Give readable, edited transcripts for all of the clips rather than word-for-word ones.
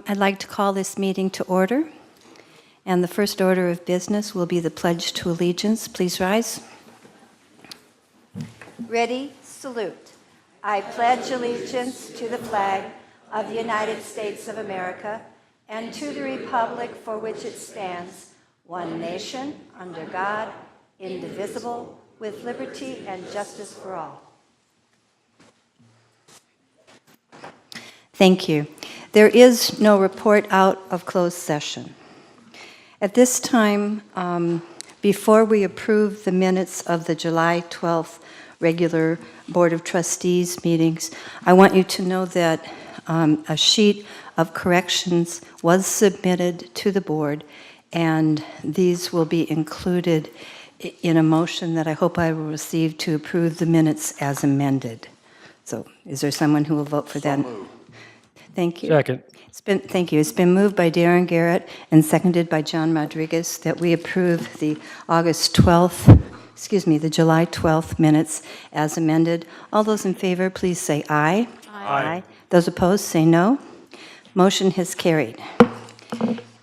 I'd like to call this meeting to order. And the first order of business will be the Pledge to Allegiance. Please rise. Ready, salute. I pledge allegiance to the flag of the United States of America and to the republic for which it stands, one nation, under God, indivisible, with liberty and justice for all. Thank you. There is no report out of closed session. At this time, before we approve the minutes of the July 12th regular Board of Trustees meetings, I want you to know that a sheet of corrections was submitted to the board, and these will be included in a motion that I hope I will receive to approve the minutes as amended. So is there someone who will vote for that? Thank you. Second. Thank you. It's been moved by Darren Garrett and seconded by John Rodriguez that we approve the the July 12th minutes as amended. All those in favor, please say aye. Aye. Those opposed, say no. Motion has carried.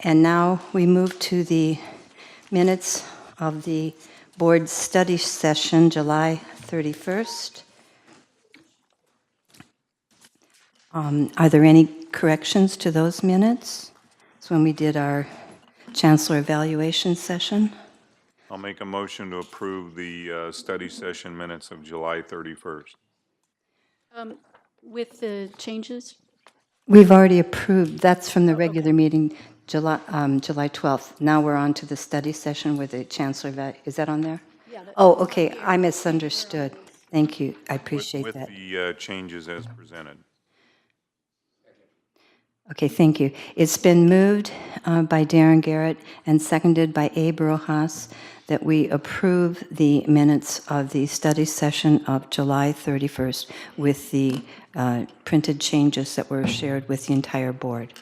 And now we move to the minutes of the board study session, July 31st. Are there any corrections to those minutes? It's when we did our Chancellor evaluation session. I'll make a motion to approve the study session minutes of July 31st. With the changes? We've already approved. That's from the regular meeting, July 12th. Now we're on to the study session with the Chancellor. Is that on there? Yeah. Oh, okay. I misunderstood. Thank you. I appreciate that. With the changes as presented. Okay, thank you. It's been moved by Darren Garrett and seconded by Abe Rojas that we approve the minutes of the study session of July 31st with the printed changes that were shared with the entire board.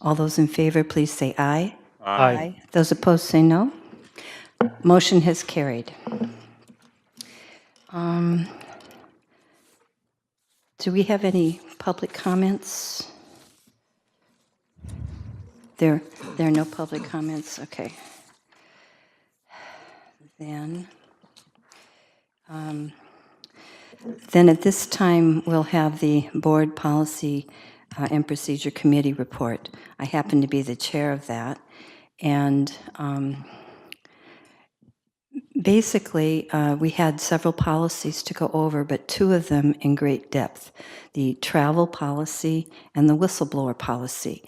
All those in favor, please say aye. Aye. Those opposed, say no. Motion has carried. Do we have any public comments? There are no public comments. Okay. Then at this time, we'll have the Board Policy and Procedure Committee report. I happen to be the chair of that. And basically, we had several policies to go over, but two of them in great depth, the travel policy and the whistleblower policy.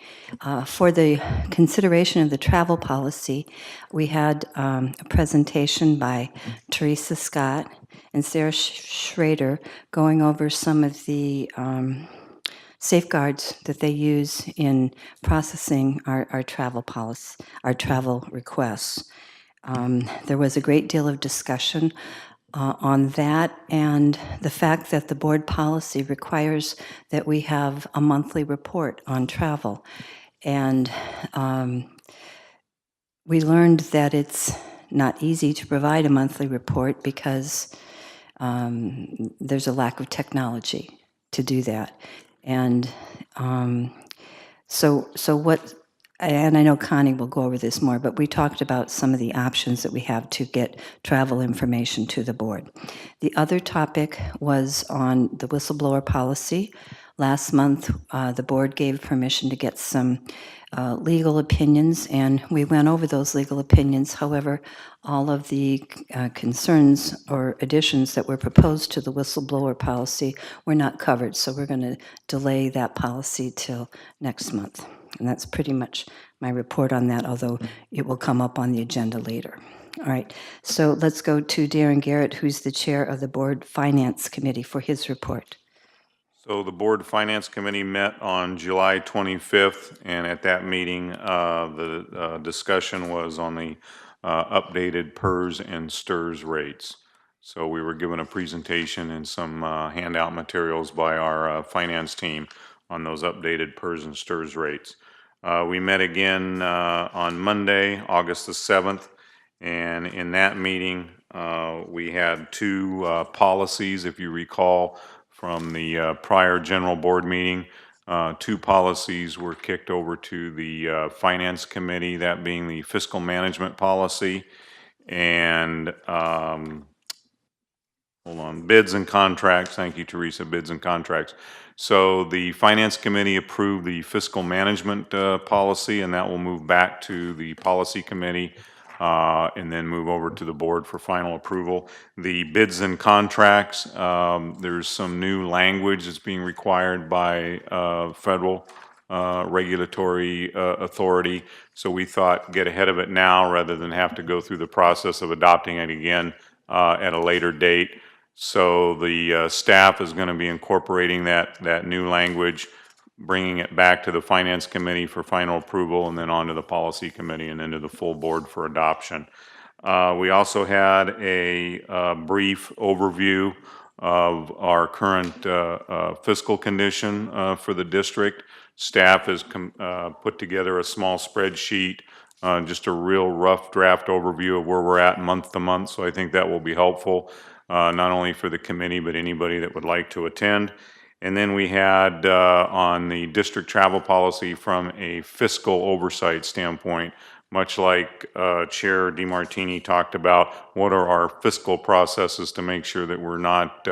For the consideration of the travel policy, we had a presentation by Teresa Scott and Sarah Schrader going over some of the safeguards that they use in processing our travel policy, our travel requests. There was a great deal of discussion on that, and the fact that the board policy requires that we have a monthly report on travel. And we learned that it's not easy to provide a monthly report because there's a lack of technology to do that. And so what, and I know Connie will go over this more, but we talked about some of the options that we have to get travel information to the board. The other topic was on the whistleblower policy. Last month, the board gave permission to get some legal opinions, and we went over those legal opinions. However, all of the concerns or additions that were proposed to the whistleblower policy were not covered, so we're going to delay that policy till next month. And that's pretty much my report on that, although it will come up on the agenda later. All right, so let's go to Darren Garrett, who's the chair of the Board Finance Committee, for his report. So the Board Finance Committee met on July 25th, and at that meeting, the discussion was on the updated PERS and STRS rates. So we were given a presentation and some handout materials by our finance team on those updated PERS and STRS rates. We met again on Monday, August the 7th, and in that meeting, we had two policies, if you recall, from the prior general board meeting. 2 policies were kicked over to the Finance Committee, that being the fiscal management policy and hold on, bids and contracts. Thank you, Teresa, bids and contracts. So the Finance Committee approved the fiscal management policy, and that will move back to the Policy Committee and then move over to the board for final approval. The bids and contracts, there's some new language that's being required by federal regulatory authority. So we thought get ahead of it now rather than have to go through the process of adopting it again at a later date. So the staff is going to be incorporating that new language, bringing it back to the Finance Committee for final approval, and then on to the Policy Committee and then to the full board for adoption. We also had a brief overview of our current fiscal condition for the district. Staff has put together a small spreadsheet, just a real rough draft overview of where we're at month to month. So I think that will be helpful, not only for the committee, but anybody that would like to attend. And then we had on the district travel policy from a fiscal oversight standpoint, much like Chair DeMartini talked about, what are our fiscal processes to make sure that we're not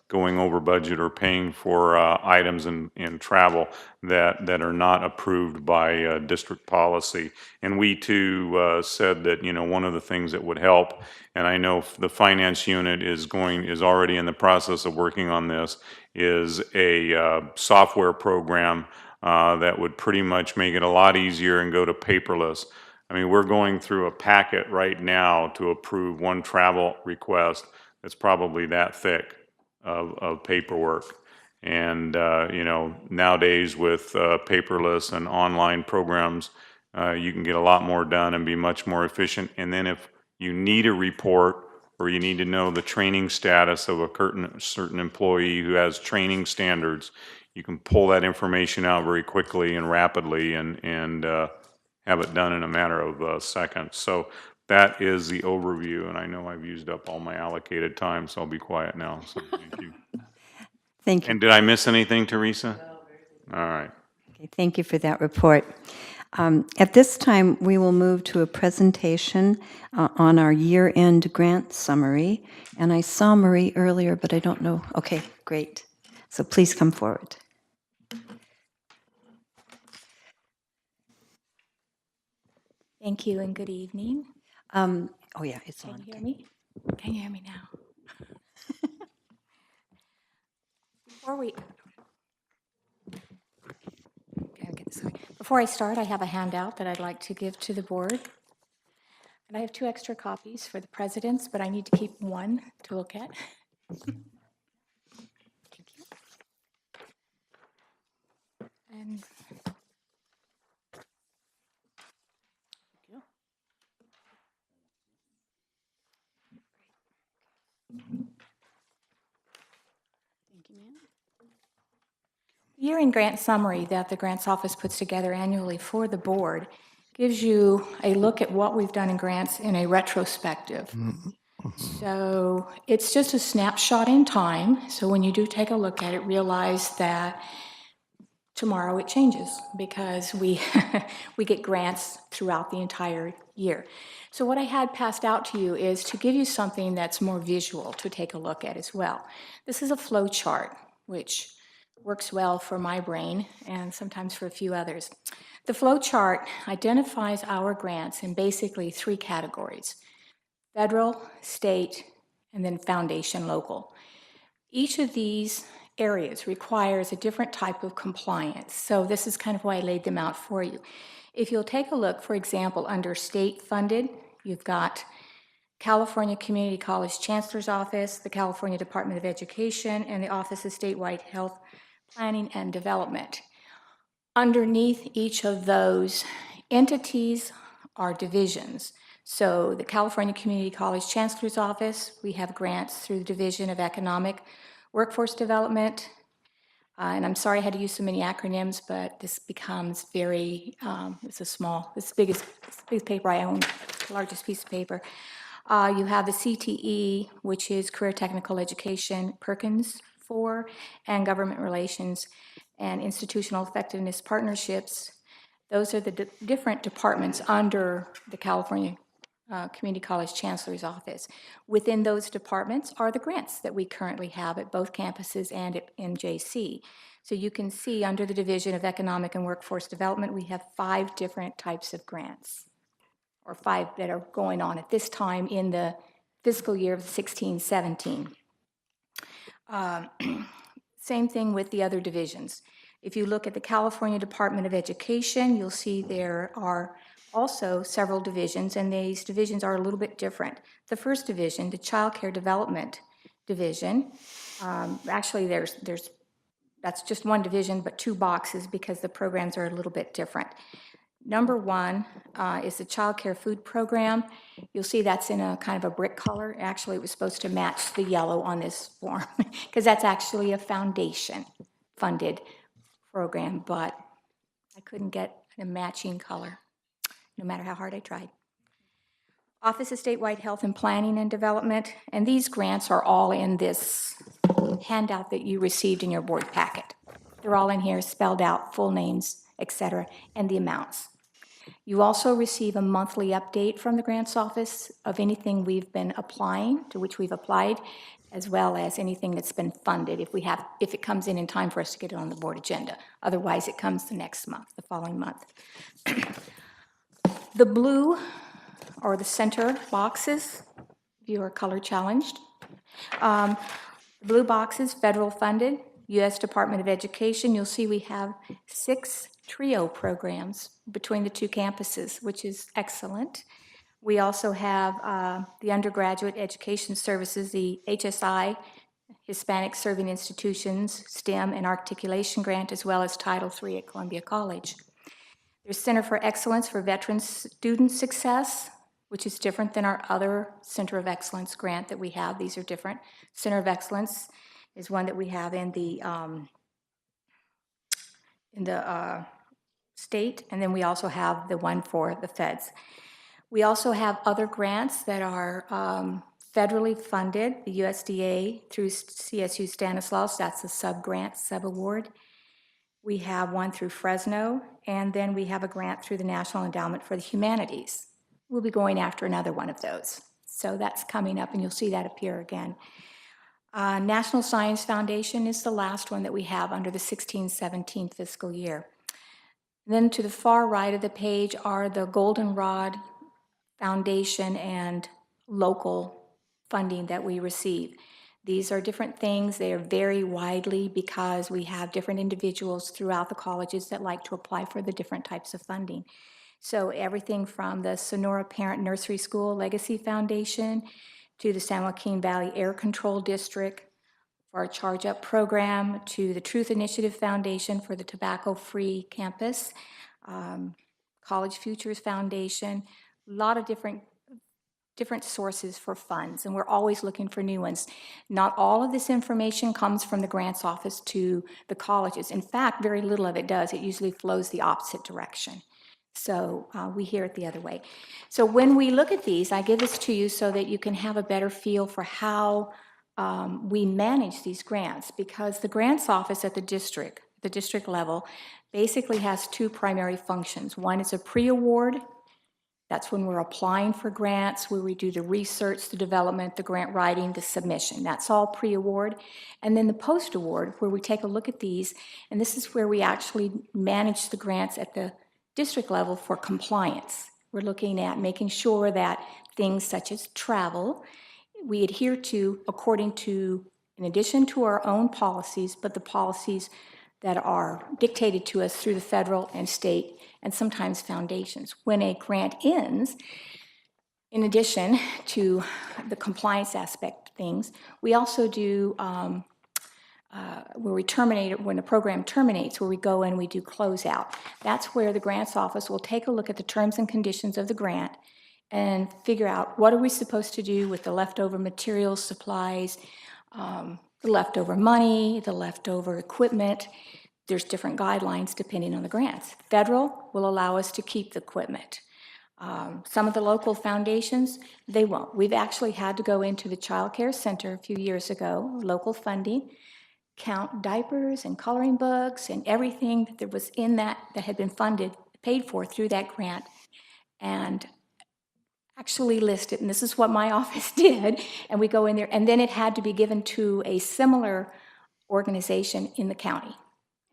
going over budget or paying for items in travel that are not approved by district policy. And we too said that, you know, one of the things that would help, and I know the finance unit is already in the process of working on this, is a software program that would pretty much make it a lot easier and go to paperless. I mean, we're going through a packet right now to approve one travel request that's probably that thick of paperwork. And, you know, nowadays with paperless and online programs, you can get a lot more done and be much more efficient. And then if you need a report or you need to know the training status of a certain employee who has training standards, you can pull that information out very quickly and rapidly and have it done in a matter of seconds. So that is the overview, and I know I've used up all my allocated time, so I'll be quiet now. So thank you. Thank you. And did I miss anything, Teresa? All right. Okay, thank you for that report. At this time, we will move to a presentation on our year-end grant summary. And I saw Marie earlier, but I don't know. Okay, great. So please come forward. Thank you and good evening. Oh, yeah, it's Can on. you hear me? Can you hear me now? Before I start, I have a handout that I'd like to give to the board. And I have 2 extra copies for the presidents, but I need to keep one to look at. And year-end grant summary that the Grants Office puts together annually for the board gives you a look at what we've done in grants in a retrospective. So it's just a snapshot in time. So when you do take a look at it, realize that tomorrow it changes because we get grants throughout the entire year. So what I had passed out to you is to give you something that's more visual to take a look at as well. This is a flow chart, which works well for my brain and sometimes for a few others. The flow chart identifies our grants in basically 3 categories: federal, state, and then foundation local. Each of these areas requires a different type of compliance. So this is kind of why I laid them out for you. If you'll take a look, for example, under state funded, you've got California Community College Chancellor's Office, the California Department of Education, and the Office of Statewide Health Planning and Development. Underneath each of those entities are divisions. So the California Community College Chancellor's Office, we have grants through the Division of Economic Workforce Development. And I'm sorry I had to use so many acronyms, but this becomes very, it's the biggest paper I own, the largest piece of paper. You have the CTE, which is Career Technical Education, Perkins 4, and Government Relations. and institutional effectiveness partnerships. Those are the different departments under the California Community College Chancellor's Office. Within those departments are the grants that we currently have at both campuses and at MJC. So you can see under the Division of Economic and Workforce Development, we have 5 different types of grants, or 5 that are going on at this time in the fiscal year of 16-17. Same thing with the other divisions. If you look at the California Department of Education, you'll see there are also several divisions, and these divisions are a little bit different. The first division, the Child Care Development Division, actually that's just one division, but 2 boxes because the programs are a little bit different. Number 1 is the Child Care Food Program. You'll see that's in a kind of a brick color. Actually, it was supposed to match the yellow on this form because that's actually a foundation-funded program, but I couldn't get a matching color, no matter how hard I tried. Office of Statewide Health and Planning and Development, and these grants are all in this handout that you received in your board packet. They're all in here, spelled out, full names, etc., and the amounts. You also receive a monthly update from the grants office of anything we've been applying, to which we've applied, as well as anything that's been funded if it comes in time for us to get it on the board agenda. Otherwise, it comes the next month, the following month. The blue or the center boxes, if you are color challenged. Blue boxes, federal funded, U.S. Department of Education. You'll see we have 6 TRIO programs between the 2 campuses, which is excellent. We also have the Undergraduate Education Services, the HSI, Hispanic Serving Institutions, STEM and Articulation Grant, as well as Title III at Columbia College. There's Center for Excellence for Veteran Student Success, which is different than our other Center of Excellence grant that we have. These are different. Center of Excellence is one that we have in the state, and then we also have the one for the feds. We also have other grants that are federally funded, the USDA through CSU Stanislaus, that's a sub-grant, sub-award. We have one through Fresno, and then we have a grant through the National Endowment for the Humanities. We'll be going after another one of those. So that's coming up, and you'll see that appear again. National Science Foundation is the last one that we have under the 16-17 fiscal year. Then to the far right of the page are the Goldenrod Foundation and local funding that we receive. These are different things. They are very widely because we have different individuals throughout the colleges that like to apply for the different types of funding. So everything from the Sonora Parent Nursery School Legacy Foundation to the San Joaquin Valley Air Control District for our Charge Up program, to the Truth Initiative Foundation for the Tobacco-Free Campus, College Futures Foundation, a lot of different sources for funds, and we're always looking for new ones. Not all of this information comes from the grants office to the colleges. In fact, very little of it does. It usually flows the opposite direction. So we hear it the other way. So when we look at these, I give this to you so that you can have a better feel for how we manage these grants, because the grants office at the district level, basically has 2 primary functions. One is a pre-award. That's when we're applying for grants, where we do the research, the development, the grant writing, the submission. That's all pre-award. And then the post-award, where we take a look at these, and this is where we actually manage the grants at the district level for compliance. We're looking at making sure that things such as travel, we adhere to according to, in addition to our own policies, but the policies that are dictated to us through the federal and state and sometimes foundations. When a grant ends, in addition to the compliance aspect of things, we also do where we terminate it, when a program terminates, where we go in and we do closeout. That's where the grants office will take a look at the terms and conditions of the grant and figure out what are we supposed to do with the leftover materials, supplies, the leftover money, the leftover equipment. There's different guidelines depending on the grants. Federal will allow us to keep the equipment. Some of the local foundations, they won't. We've actually had to go into the Child Care Center a few years ago, local funding, count diapers and coloring books and everything that was in that had been funded, paid for through that grant, and actually list it. And this is what my office did. And we go in there, and then it had to be given to a similar organization in the county,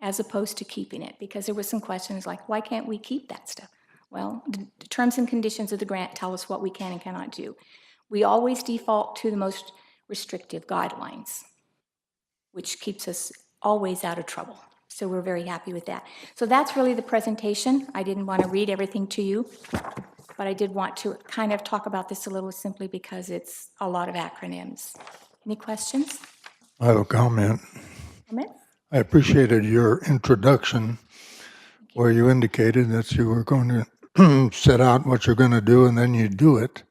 as opposed to keeping it, because there was some questions like, why can't we keep that stuff? Well, the terms and conditions of the grant tell us what we can and cannot do. We always default to the most restrictive guidelines, which keeps us always out of trouble. So we're very happy with that. So that's really the presentation. I didn't want to read everything to you, but I did want to kind of talk about this a little simply because it's a lot of acronyms. Any questions? I have a comment. Comments? I appreciated your introduction where you indicated that you were going to set out what you're going to do and then you do it.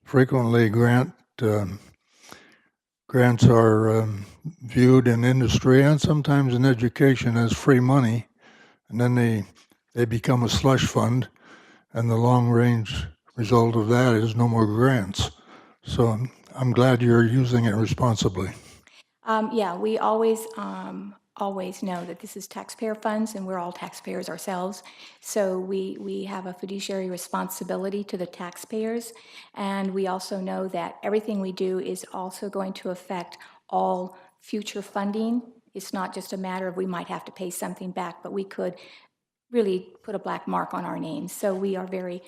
Frequently, grants are viewed in industry and sometimes in education as free money, and then they become a slush fund, and the long-range result of that is no more grants. So I'm glad you're using it responsibly. Yeah, we always know that this is taxpayer funds, and we're all taxpayers ourselves. So we have a fiduciary responsibility to the taxpayers, and we also know that everything we do is also going to affect all future funding. It's not just a matter of we might have to pay something back, but we could really put a black mark on our names. So we are very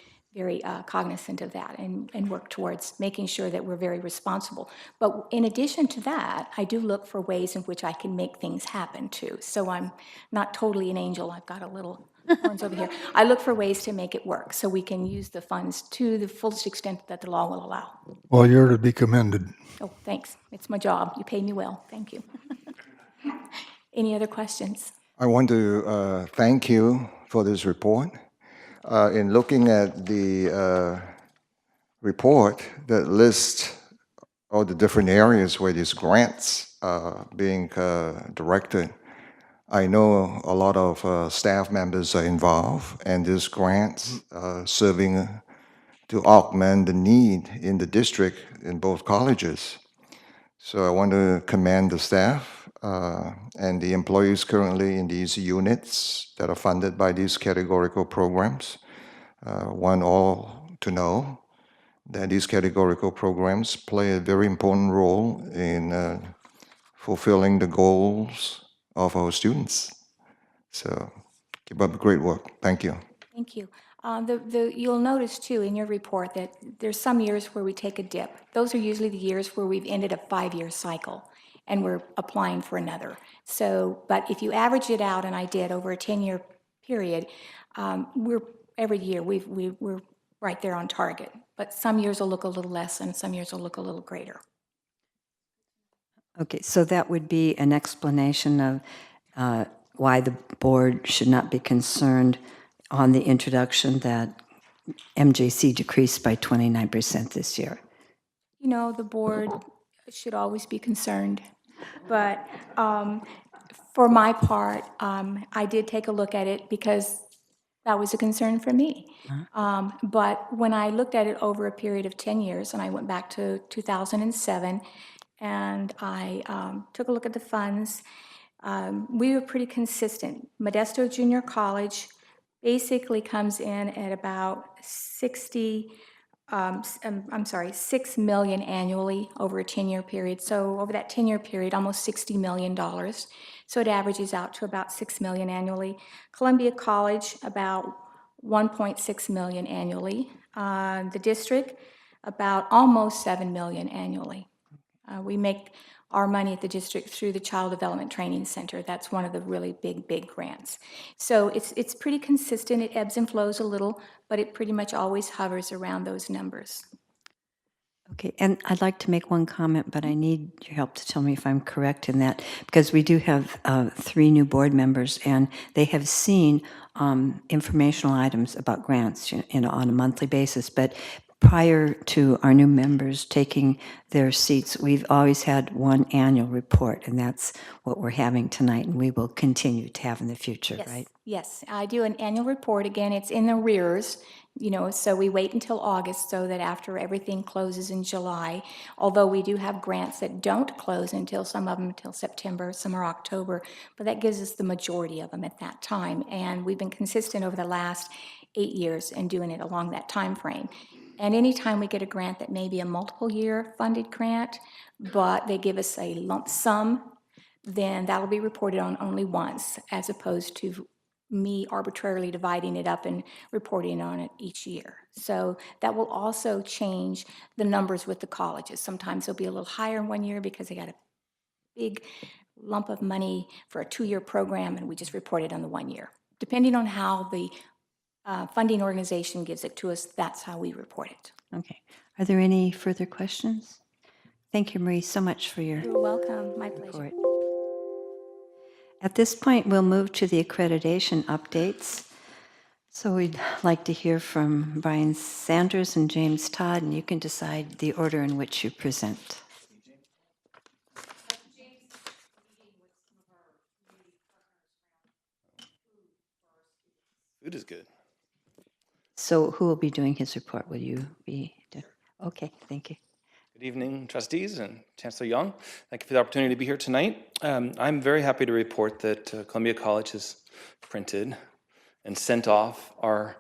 cognizant of that and work towards making sure that we're very responsible. But in addition to that, I do look for ways in which I can make things happen too. So I'm not totally an angel. I've got a little horns over here. I look for ways to make it work so we can use the funds to the fullest extent that the law will allow. Well, you're to be commended. Oh, thanks. It's my job. You pay me well. Thank you. Any other questions? I want to thank you for this report. In looking at the report that lists all the different areas where these grants are being directed, I know a lot of staff members are involved, and these grants are serving to augment the need in the district in both colleges. So I want to commend the staff and the employees currently in these units that are funded by these categorical programs. Want all to know that these categorical programs play a very important role in fulfilling the goals of our students. So keep up the great work. Thank you. Thank you. You'll notice too in your report that there's some years where we take a dip. Those are usually the years where we've ended a 5-year cycle and we're applying for another. So, but if you average it out, and I did over a 10-year period, every year we're right there on target. But some years will look a little less and some years will look a little greater. Okay, so that would be an explanation of why the board should not be concerned on the introduction that MJC decreased by 29% this year. You know, the board should always be concerned. But for my part, I did take a look at it because that was a concern for me. But when I looked at it over a period of 10 years, and I went back to 2007, and I took a look at the funds, we were pretty consistent. Modesto Junior College basically comes in at about 6 million annually over a 10-year period. So over that 10-year period, almost $60 million. So it averages out to about 6 million annually. Columbia College, about 1.6 million annually. The district, about almost 7 million annually. We make our money at the district through the Child Development Training Center. That's one of the really big grants. So it's pretty consistent. It ebbs and flows a little, but it pretty much always hovers around those numbers. Okay, and I'd like to make one comment, but I need your help to tell me if I'm correct in that, because we do have 3 new board members, and they have seen informational items about grants on a monthly basis, but prior to our new members taking their seats, we've always had one annual report, and that's what we're having tonight, and we will continue to have in the future, Yes, right? yes, I do an annual report. Again, it's in arrears, so we wait until August so that after everything closes in July, although we do have grants that don't close until, some of them until September, some are October, but that gives us the majority of them at that time. And we've been consistent over the last 8 years in doing it along that time frame. And anytime we get a grant that may be a multiple-year funded grant, but they give us a lump sum, then that'll be reported on only once, as opposed to me arbitrarily dividing it up and reporting on it each year. So that will also change the numbers with the colleges. Sometimes they'll be a little higher in one year because they got a big lump of money for a 2-year program, and we just report it on the 1 year. Depending on how the funding organization gives it to us, that's how we report it. Okay. Are there any further questions? Thank you, Marie, so much for your You're welcome. My pleasure. report. At this point, we'll move to the accreditation updates. So we'd like to hear from Brian Sanders and James Todd, and you can decide the order in which you present. Food is good. So who will be doing his report? Will you be? Okay, thank you. Good evening, trustees and Chancellor Young. Thank you for the opportunity to be here tonight. I'm very happy to report that Columbia College has printed and sent off our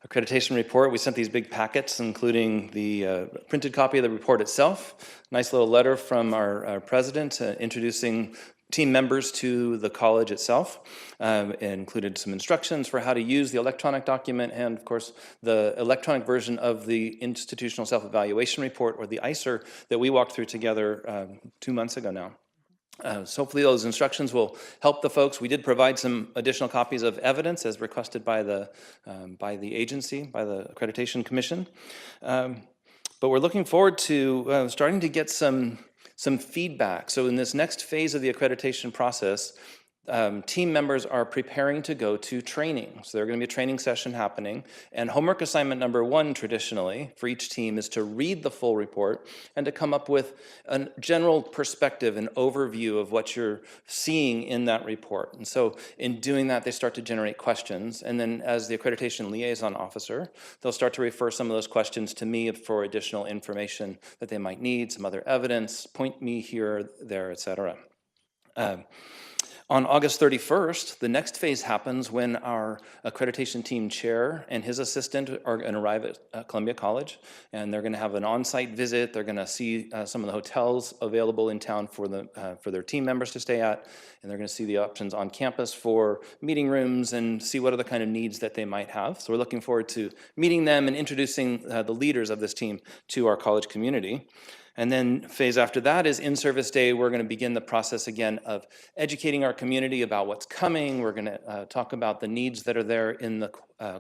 accreditation report. We sent these big packets, including the printed copy of the report itself, nice little letter from our president introducing team members to the college itself. It included some instructions for how to use the electronic document and, of course, the electronic version of the Institutional Self-Evaluation Report, or the ICER, that we walked through together 2 months ago now. So hopefully those instructions will help the folks. We did provide some additional copies of evidence as requested by the agency, by the Accreditation Commission. But we're looking forward to starting to get some feedback. So in this next phase of the accreditation process, team members are preparing to go to training. So there's going to be a training session happening. And homework assignment number 1, traditionally, for each team is to read the full report and to come up with a general perspective, an overview of what you're seeing in that report. And so in doing that, they start to generate questions. And then as the accreditation liaison officer, they'll start to refer some of those questions to me for additional information that they might need, some other evidence, point me here, there, et cetera. On August 31st, the next phase happens when our accreditation team chair and his assistant are going to arrive at Columbia College, and they're going to have an on-site visit. They're going to see some of the hotels available in town for their team members to stay at, and they're going to see the options on campus for meeting rooms and see what other kind of needs that they might have. So we're looking forward to meeting them and introducing the leaders of this team to our college community. And then phase after that is in-service day. We're going to begin the process again of educating our community about what's coming. We're going to talk about the needs that are there in the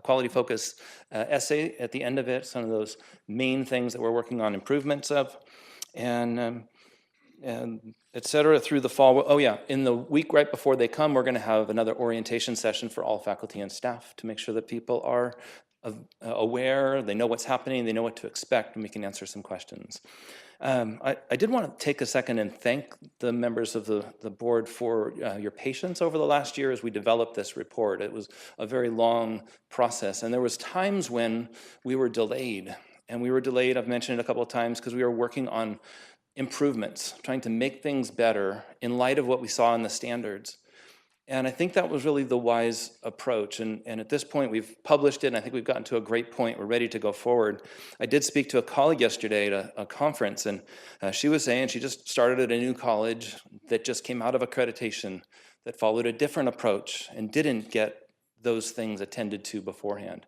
quality focus essay at the end of it, some of those main things that we're working on improvements of, and et cetera through the fall. Oh yeah, in the week right before they come, we're going to have another orientation session for all faculty and staff to make sure that people are aware, they know what's happening, they know what to expect, and we can answer some questions. I did want to take a second and thank the members of the board for your patience over the last year as we developed this report. It was a very long process, and there was times when we were delayed. And we were delayed, I've mentioned it a couple of times, because we were working on improvements, trying to make things better in light of what we saw in the standards. And I think that was really the wise approach. And at this point, we've published it, and I think we've gotten to a great point. We're ready to go forward. I did speak to a colleague yesterday at a conference, and she was saying she just started at a new college that just came out of accreditation, that followed a different approach and didn't get those things attended to beforehand.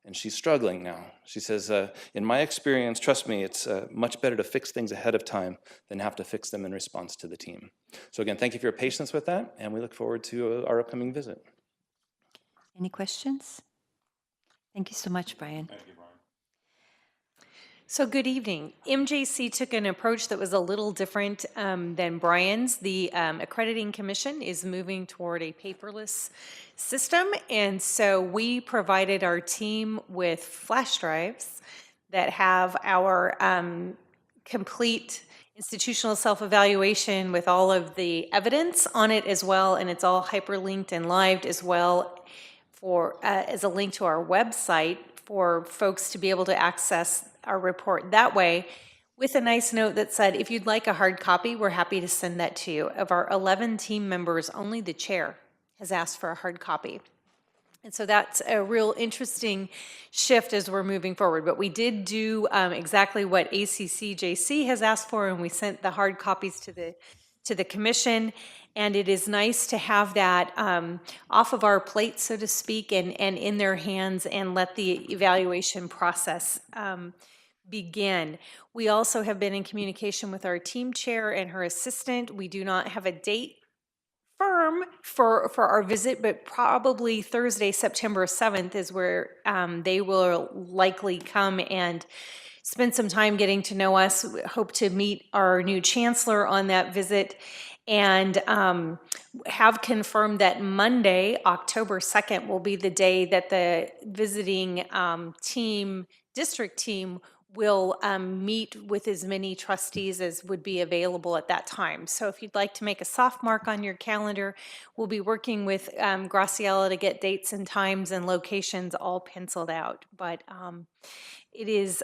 And she's struggling now. She says, in my experience, trust me, it's much better to fix things ahead of time than have to fix them in response to the team. So again, thank you for your patience with that, and we look forward to our upcoming visit. Any questions? Thank you so much, Brian. Thank you, Brian. So good evening. MJC took an approach that was a little different than Brian's. The Accrediting Commission is moving toward a paperless system, and so we provided our team with flash drives that have our complete institutional self-evaluation with all of the evidence on it as well, and it's all hyperlinked and lived as well for as a link to our website for folks to be able to access our report that way, with a nice note that said, if you'd like a hard copy, we're happy to send that to you. Of our 11 team members, only the chair has asked for a hard copy. And so that's a real interesting shift as we're moving forward. But we did do exactly what ACCJC has asked for, and we sent the hard copies to the commission. And it is nice to have that off of our plate, so to speak, and in their hands, and let the evaluation process begin. We also have been in communication with our team chair and her assistant. We do not have a date firm for our visit, but probably Thursday, September 7th is where they will likely come and spend some time getting to know us. We hope to meet our new chancellor on that visit, and have confirmed that Monday, October 2nd, will be the day that the visiting district team will meet with as many trustees as would be available at that time. So if you'd like to make a soft mark on your calendar, we'll be working with Graciela to get dates and times and locations all penciled out. But it is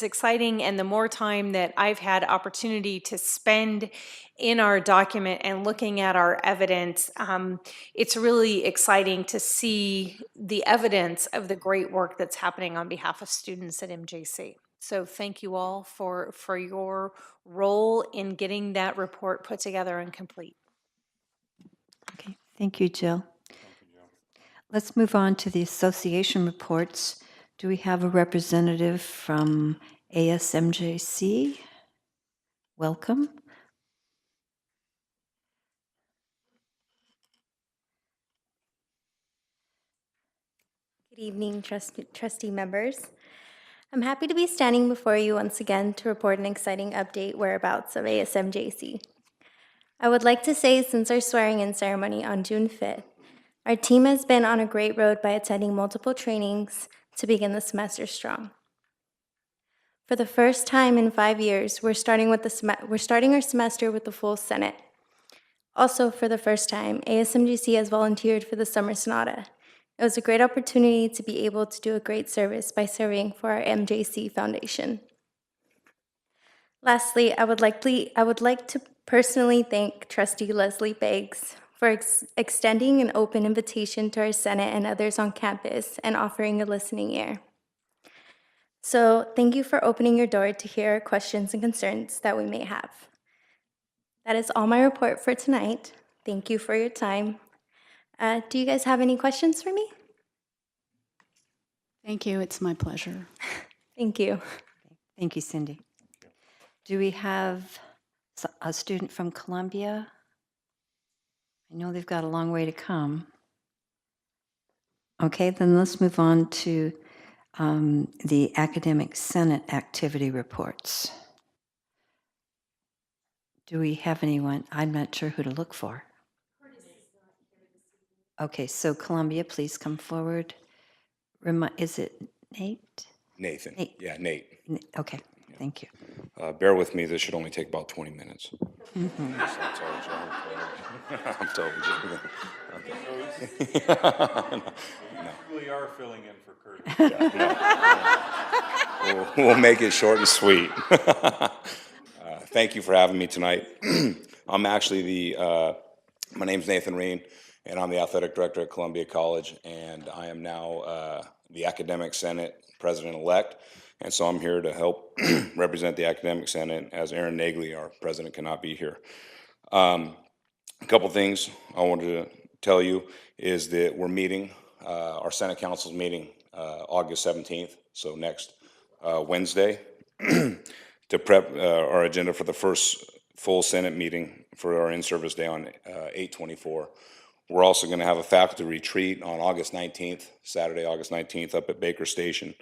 exciting, and the more time that I've had opportunity to spend in our document and looking at our evidence, it's really exciting to see the evidence of the great work that's happening on behalf of students at MJC. So thank you all for your role in getting that report put together and complete. Okay, thank you, Jill. Let's move on to the association reports. Do we have a representative from ASMJC? Welcome. Good evening, trustee members. I'm happy to be standing before you once again to report an exciting update whereabouts of ASMJC. I would like to say, since our swearing-in ceremony on June 5th, our team has been on a great road by attending multiple trainings to begin the semester strong. For the first time in 5 years, we're starting our semester with the full Senate. Also, for the first time, ASMGC has volunteered for the Summer Sonata. It was a great opportunity to be able to do a great service by serving for our MJC Foundation. Lastly, I would like to personally thank Trustee Leslie Beggs for extending an open invitation to our Senate and others on campus and offering a listening ear. So thank you for opening your door to hear our questions and concerns that we may have. That is all my report for tonight. Thank you for your time. Do you guys have any questions for me? Thank you. It's my pleasure. Thank you. Thank you, Cindy. Do we have a student from Columbia? I know they've got a long way to come. Okay, then let's move on to the Academic Senate activity reports. Do we have anyone? I'm not sure who to look for. Okay, so Columbia, please come forward. Is it Nate? Nathan. Nate. Yeah, Nate. Okay, thank you. Bear with me, this should only take about 20 minutes. Mm-hmm. I'm totally joking. You really are filling in for Curtis. We'll make it short and sweet. Thank you for having me tonight. I'm actually my name's Nathan Reen, and I'm the athletic director at Columbia College, and I am now the Academic Senate President-elect, and so I'm here to help represent the Academic Senate, as Aaron Nagley, our president, cannot be here. A couple things I wanted to tell you is that we're meeting, our Senate Council's meeting August 17th, so next Wednesday, to prep our agenda for the first full Senate meeting for our in-service day on 8/24. We're also going to have a faculty retreat on August 19th, Saturday, August 19th, up at Baker Station.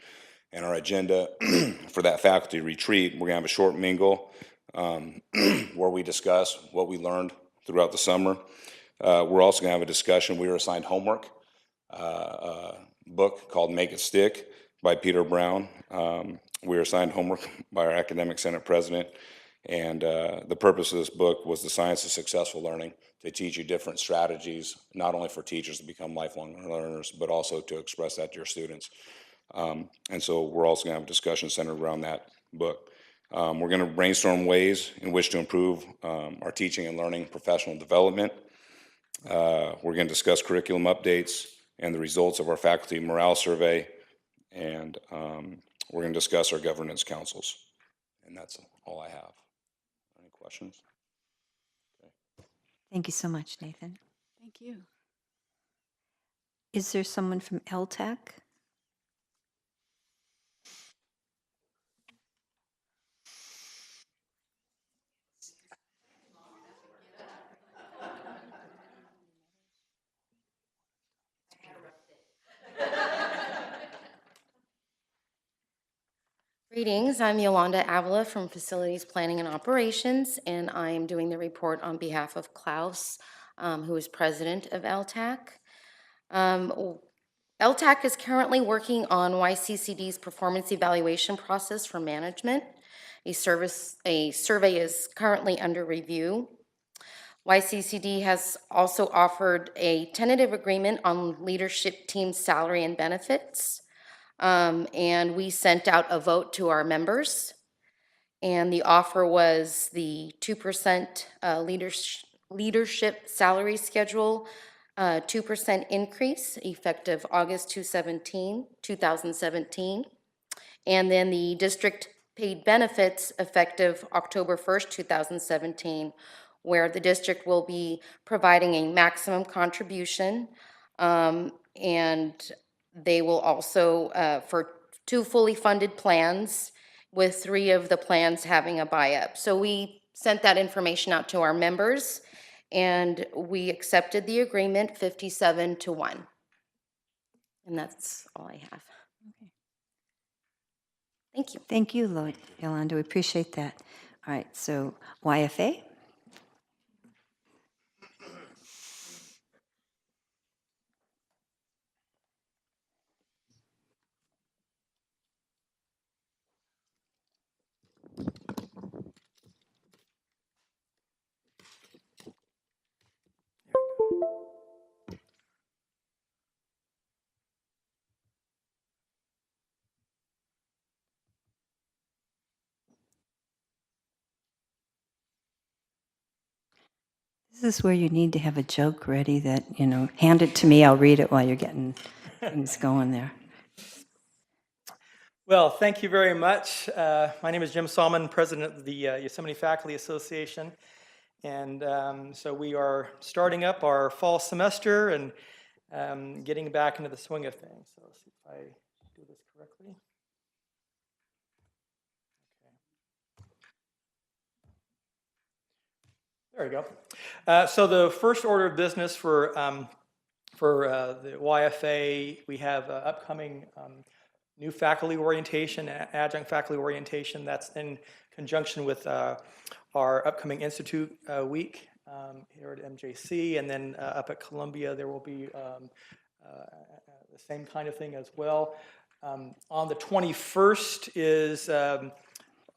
And our agenda for that faculty retreat, we're going to have a short mingle where we discuss what we learned throughout the summer. We're also going to have a discussion. We were assigned homework, a book called Make It Stick by Peter Brown. We were assigned homework by our academic senate president, and the purpose of this book was the science of successful learning, to teach you different strategies, not only for teachers to become lifelong learners, but also to express that to your students. And so we're also going to have a discussion centered around that book. We're going to brainstorm ways in which to improve our teaching and learning professional development. We're going to discuss curriculum updates and the results of our faculty morale survey, and we're going to discuss our governance councils. And that's all I have. Any questions? Thank you so much, Nathan. Thank you. Is there someone from LTAC? Greetings, I'm Yolanda Avila from Facilities Planning and Operations, and I am doing the report on behalf of Klaus, who is president of LTAC. LTAC is currently working on YCCD's performance evaluation process for management. A survey is currently under review. YCCD has also offered a tentative agreement on leadership team salary and benefits. And we sent out a vote to our members, and the offer was the 2% leadership salary schedule, 2% increase effective August 2017, and then the district paid benefits effective October 1st, 2017, where the district will be providing a maximum contribution, and they will also, for 2 fully funded plans, with 3 of the plans having a buy-up. So we sent that information out to our members, and we accepted the agreement 57-1. And that's all I have. Okay. Thank you. Thank you, Yolanda. We appreciate that. All right, so YFA? This is where you need to have a joke ready that, hand it to me, I'll read it while you're getting things going there. Well, thank you very much. My name is Jim Salmon, president of the Yosemite Faculty Association. And so we are starting up our fall semester and getting back into the swing of things. So let's see if I do this correctly. There we go. So the first order of business for the YFA, we have upcoming new faculty orientation, adjunct faculty orientation. That's in conjunction with our upcoming Institute Week here at MJC, and then up at Columbia there will be the same kind of thing as well. On the 21st is a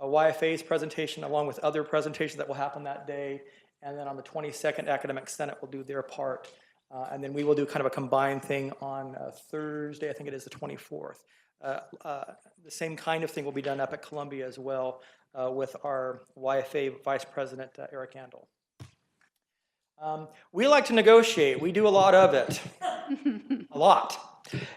YFA's presentation along with other presentations that will happen that day. And then on the 22nd, Academic Senate will do their part. And then we will do kind of a combined thing on Thursday, I think it is the 24th. The same kind of thing will be done up at Columbia as well with our YFA Vice President, Eric Andel. We like to negotiate. We do a lot of it, a lot.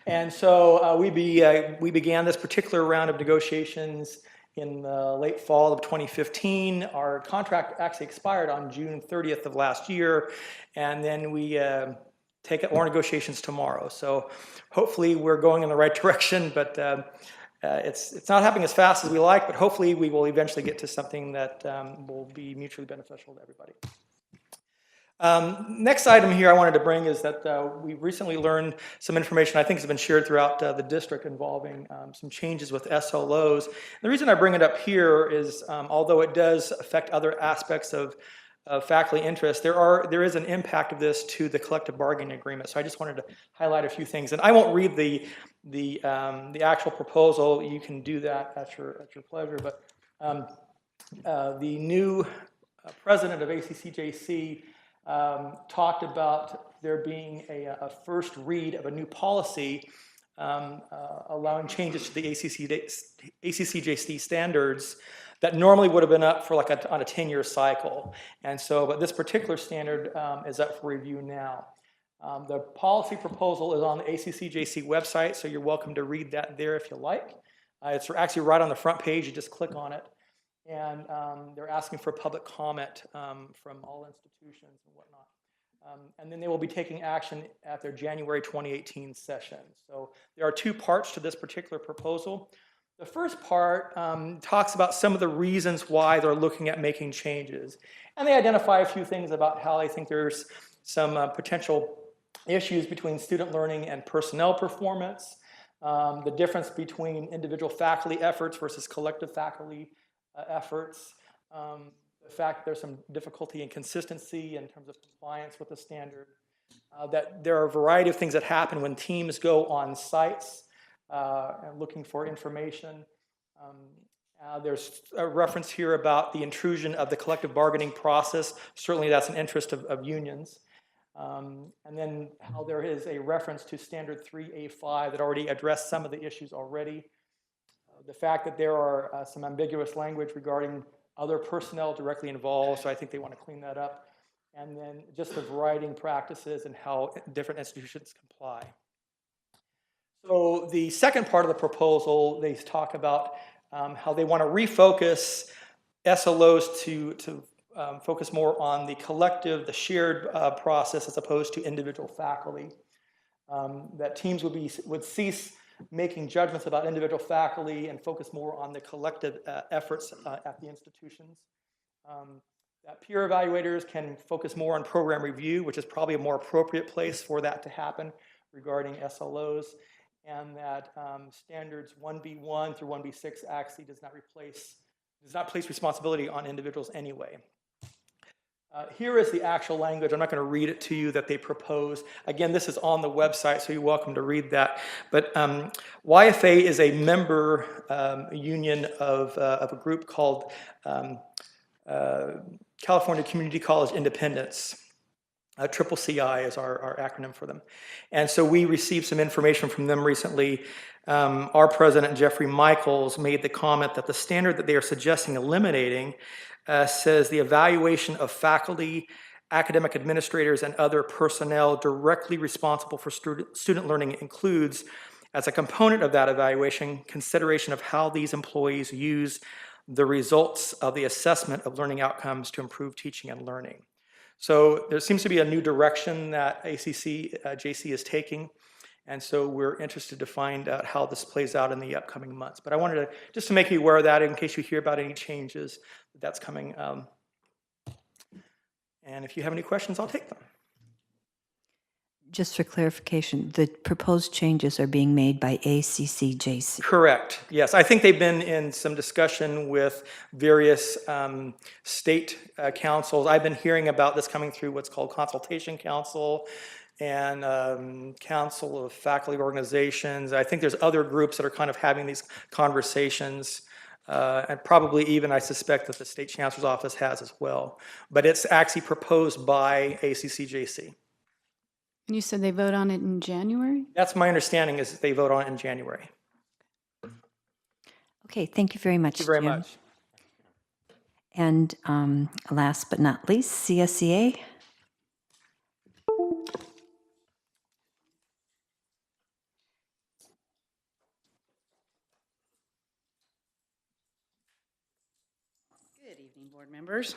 And so we began this particular round of negotiations in the late fall of 2015. Our contract actually expired on June 30th of last year, and then we take up more negotiations tomorrow. So hopefully we're going in the right direction, but it's not happening as fast as we like, but hopefully we will eventually get to something that will be mutually beneficial to everybody. Next item here I wanted to bring is that we recently learned some information I think has been shared throughout the district involving some changes with SLOs. And the reason I bring it up here is although it does affect other aspects of faculty interest, there is an impact of this to the collective bargaining agreement. So I just wanted to highlight a few things, and I won't read the actual proposal. You can do that at your pleasure. But the new president of ACCJC talked about there being a first read of a new policy allowing changes to the ACCJC standards that normally would have been up for on a 10-year cycle. And so, but this particular standard is up for review now. The policy proposal is on the ACCJC website, so you're welcome to read that there if you like. It's actually right on the front page. You just click on it. And they're asking for public comment from all institutions and whatnot. And then they will be taking action at their January 2018 session. So there are two parts to this particular proposal. The first part talks about some of the reasons why they're looking at making changes. And they identify a few things about how they think there's some potential issues between student learning and personnel performance, the difference between individual faculty efforts versus collective faculty efforts, the fact that there's some difficulty and consistency in terms of compliance with the standard, that there are a variety of things that happen when teams go on sites and looking for information. There's a reference here about the intrusion of the collective bargaining process. Certainly that's an interest of unions. And then how there is a reference to Standard 3A5 that already addressed some of the issues already. The fact that there are some ambiguous language regarding other personnel directly involved, so I think they want to clean that up. And then just the writing practices and how different institutions comply. So the second part of the proposal, they talk about how they want to refocus SLOs to focus more on the collective, the shared process as opposed to individual faculty. That teams would cease making judgments about individual faculty and focus more on the collective efforts at the institutions. That peer evaluators can focus more on program review, which is probably a more appropriate place for that to happen regarding SLOs. And that standards 1B1 through 1B6 actually does not place responsibility on individuals anyway. Here is the actual language. I'm not going to read it to you that they propose. Again, this is on the website, so you're welcome to read that. But YFA is a member union of a group called California Community College Independence. CCCI is our acronym for them. And so we received some information from them recently. Our president, Jeffrey Michaels, made the comment that the standard that they are suggesting eliminating says the evaluation of faculty, academic administrators, and other personnel directly responsible for student learning includes, as a component of that evaluation, consideration of how these employees use the results of the assessment of learning outcomes to improve teaching and learning. So there seems to be a new direction that ACCJC is taking, and so we're interested to find out how this plays out in the upcoming months. But I wanted to just to make you aware of that in case you hear about any changes that's coming. And if you have any questions, I'll take them. Just for clarification, the proposed changes are being made by ACCJC. Correct. Yes, I think they've been in some discussion with various state councils. I've been hearing about this coming through what's called Consultation Council and Council of Faculty Organizations. I think there's other groups that are kind of having these conversations. And probably even, I suspect, that the State Chancellor's Office has as well. But it's actually proposed by ACCJC. And you said they vote on it in January? That's my understanding, is that they vote on it in January. Okay, thank you very much, Thank you very Jim. much. And last but not least, CSEA. Good evening, board members.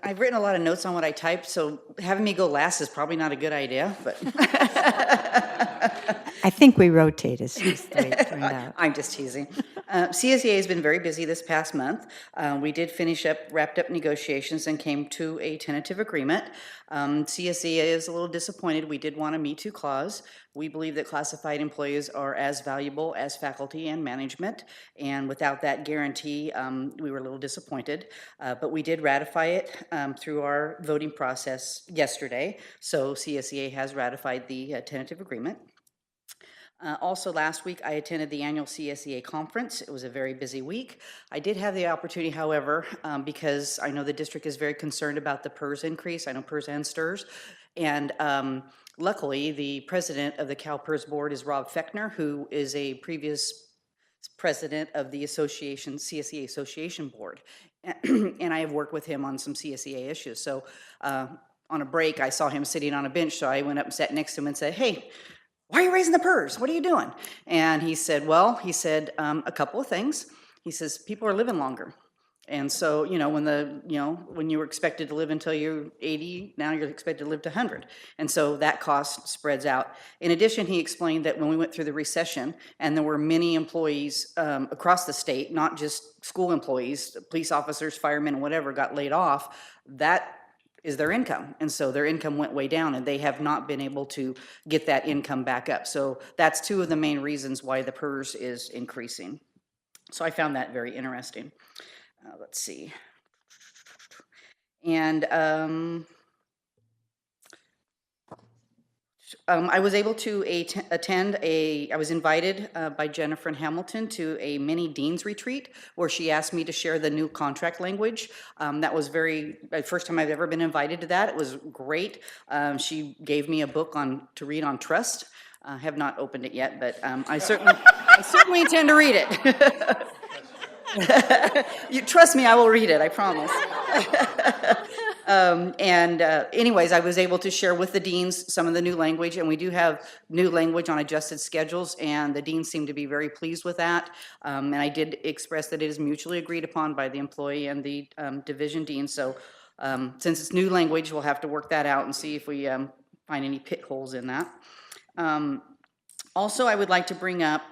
I've written a lot of notes on what I typed, so having me go last is probably not a good idea, but. I think we rotate, as just the way it turned out. I'm just teasing. CSEA has been very busy this past month. We did wrapped up negotiations and came to a tentative agreement. CSEA is a little disappointed. We did want a Me Too clause. We believe that classified employees are as valuable as faculty and management, and without that guarantee, we were a little disappointed. But we did ratify it through our voting process yesterday, so CSEA has ratified the tentative agreement. Also, last week, I attended the annual CSEA conference. It was a very busy week. I did have the opportunity, however, because I know the district is very concerned about the PERS increase. I know PERS and STRS. And luckily, the president of the CalPERS board is Rob Fechner, who is a previous president of the association, CSEA Association Board. And I have worked with him on some CSEA issues. So on a break, I saw him sitting on a bench, so I went up and sat next to him and said, "Hey, why are you raising the PERS? What are you doing?" And he said, well, a couple of things. He says, people are living longer. And so, when you were expected to live until you're 80, now you're expected to live to 100. And so that cost spreads out. In addition, he explained that when we went through the recession and there were many employees across the state, not just school employees, police officers, firemen, whatever, got laid off, that is their income. And so their income went way down and they have not been able to get that income back up. So that's two of the main reasons why the PERS is increasing. So I found that very interesting. Let's see. And I was able to I was invited by Jennifer Hamilton to a mini dean's retreat where she asked me to share the new contract language. That was the first time I've ever been invited to that. It was great. She gave me a book to read on trust. I have not opened it yet, but I certainly intend to read it. You trust me, I will read it, I promise. Anyways, I was able to share with the deans some of the new language, and we do have new language on adjusted schedules, and the deans seem to be very pleased with that. And I did express that it is mutually agreed upon by the employee and the division dean. So since it's new language, we'll have to work that out and see if we find any pit holes in that. Also, I would like to bring up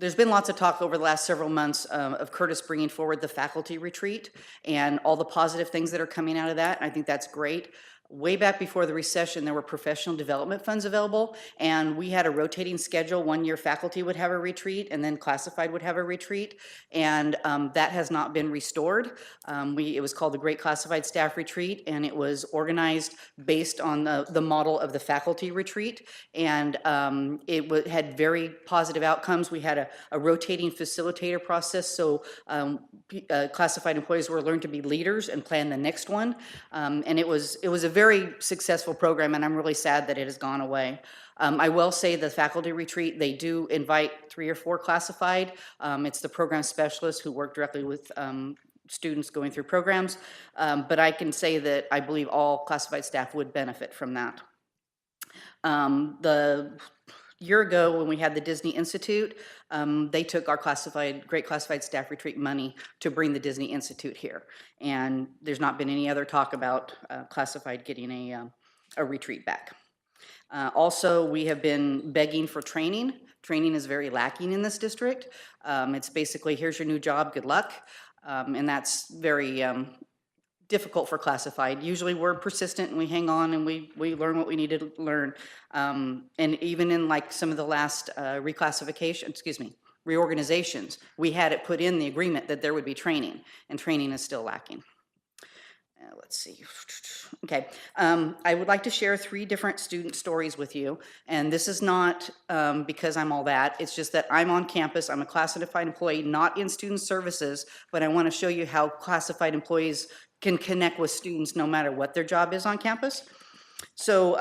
there's been lots of talk over the last several months of Curtis bringing forward the faculty retreat and all the positive things that are coming out of that. I think that's great. Way back before the recession, there were professional development funds available, and we had a rotating schedule. 1 year faculty would have a retreat, and then classified would have a retreat, and that has not been restored. It was called the Great Classified Staff Retreat, and it was organized based on the model of the faculty retreat, and it had very positive outcomes. We had a rotating facilitator process, so classified employees were learned to be leaders and plan the next one, and it was a very successful program, and I'm really sad that it has gone away. I will say the faculty retreat, they do invite 3 or 4 classified. It's the program specialists who work directly with students going through programs, but I can say that I believe all classified staff would benefit from that. The year ago when we had the Disney Institute, they took our Great Classified Staff Retreat money to bring the Disney Institute here. And there's not been any other talk about classified getting a retreat back. Also, we have been begging for training. Training is very lacking in this district. It's basically, here's your new job, good luck. And that's very difficult for classified. Usually we're persistent and we hang on and we learn what we need to learn. And even in like some of the last reorganizations, we had it put in the agreement that there would be training, and training is still lacking. Let's see. Okay, I would like to share 3 different student stories with you, and this is not because I'm all that. It's just that I'm on campus. I'm a classified employee, not in student services, but I want to show you how classified employees can connect with students no matter what their job is on campus. So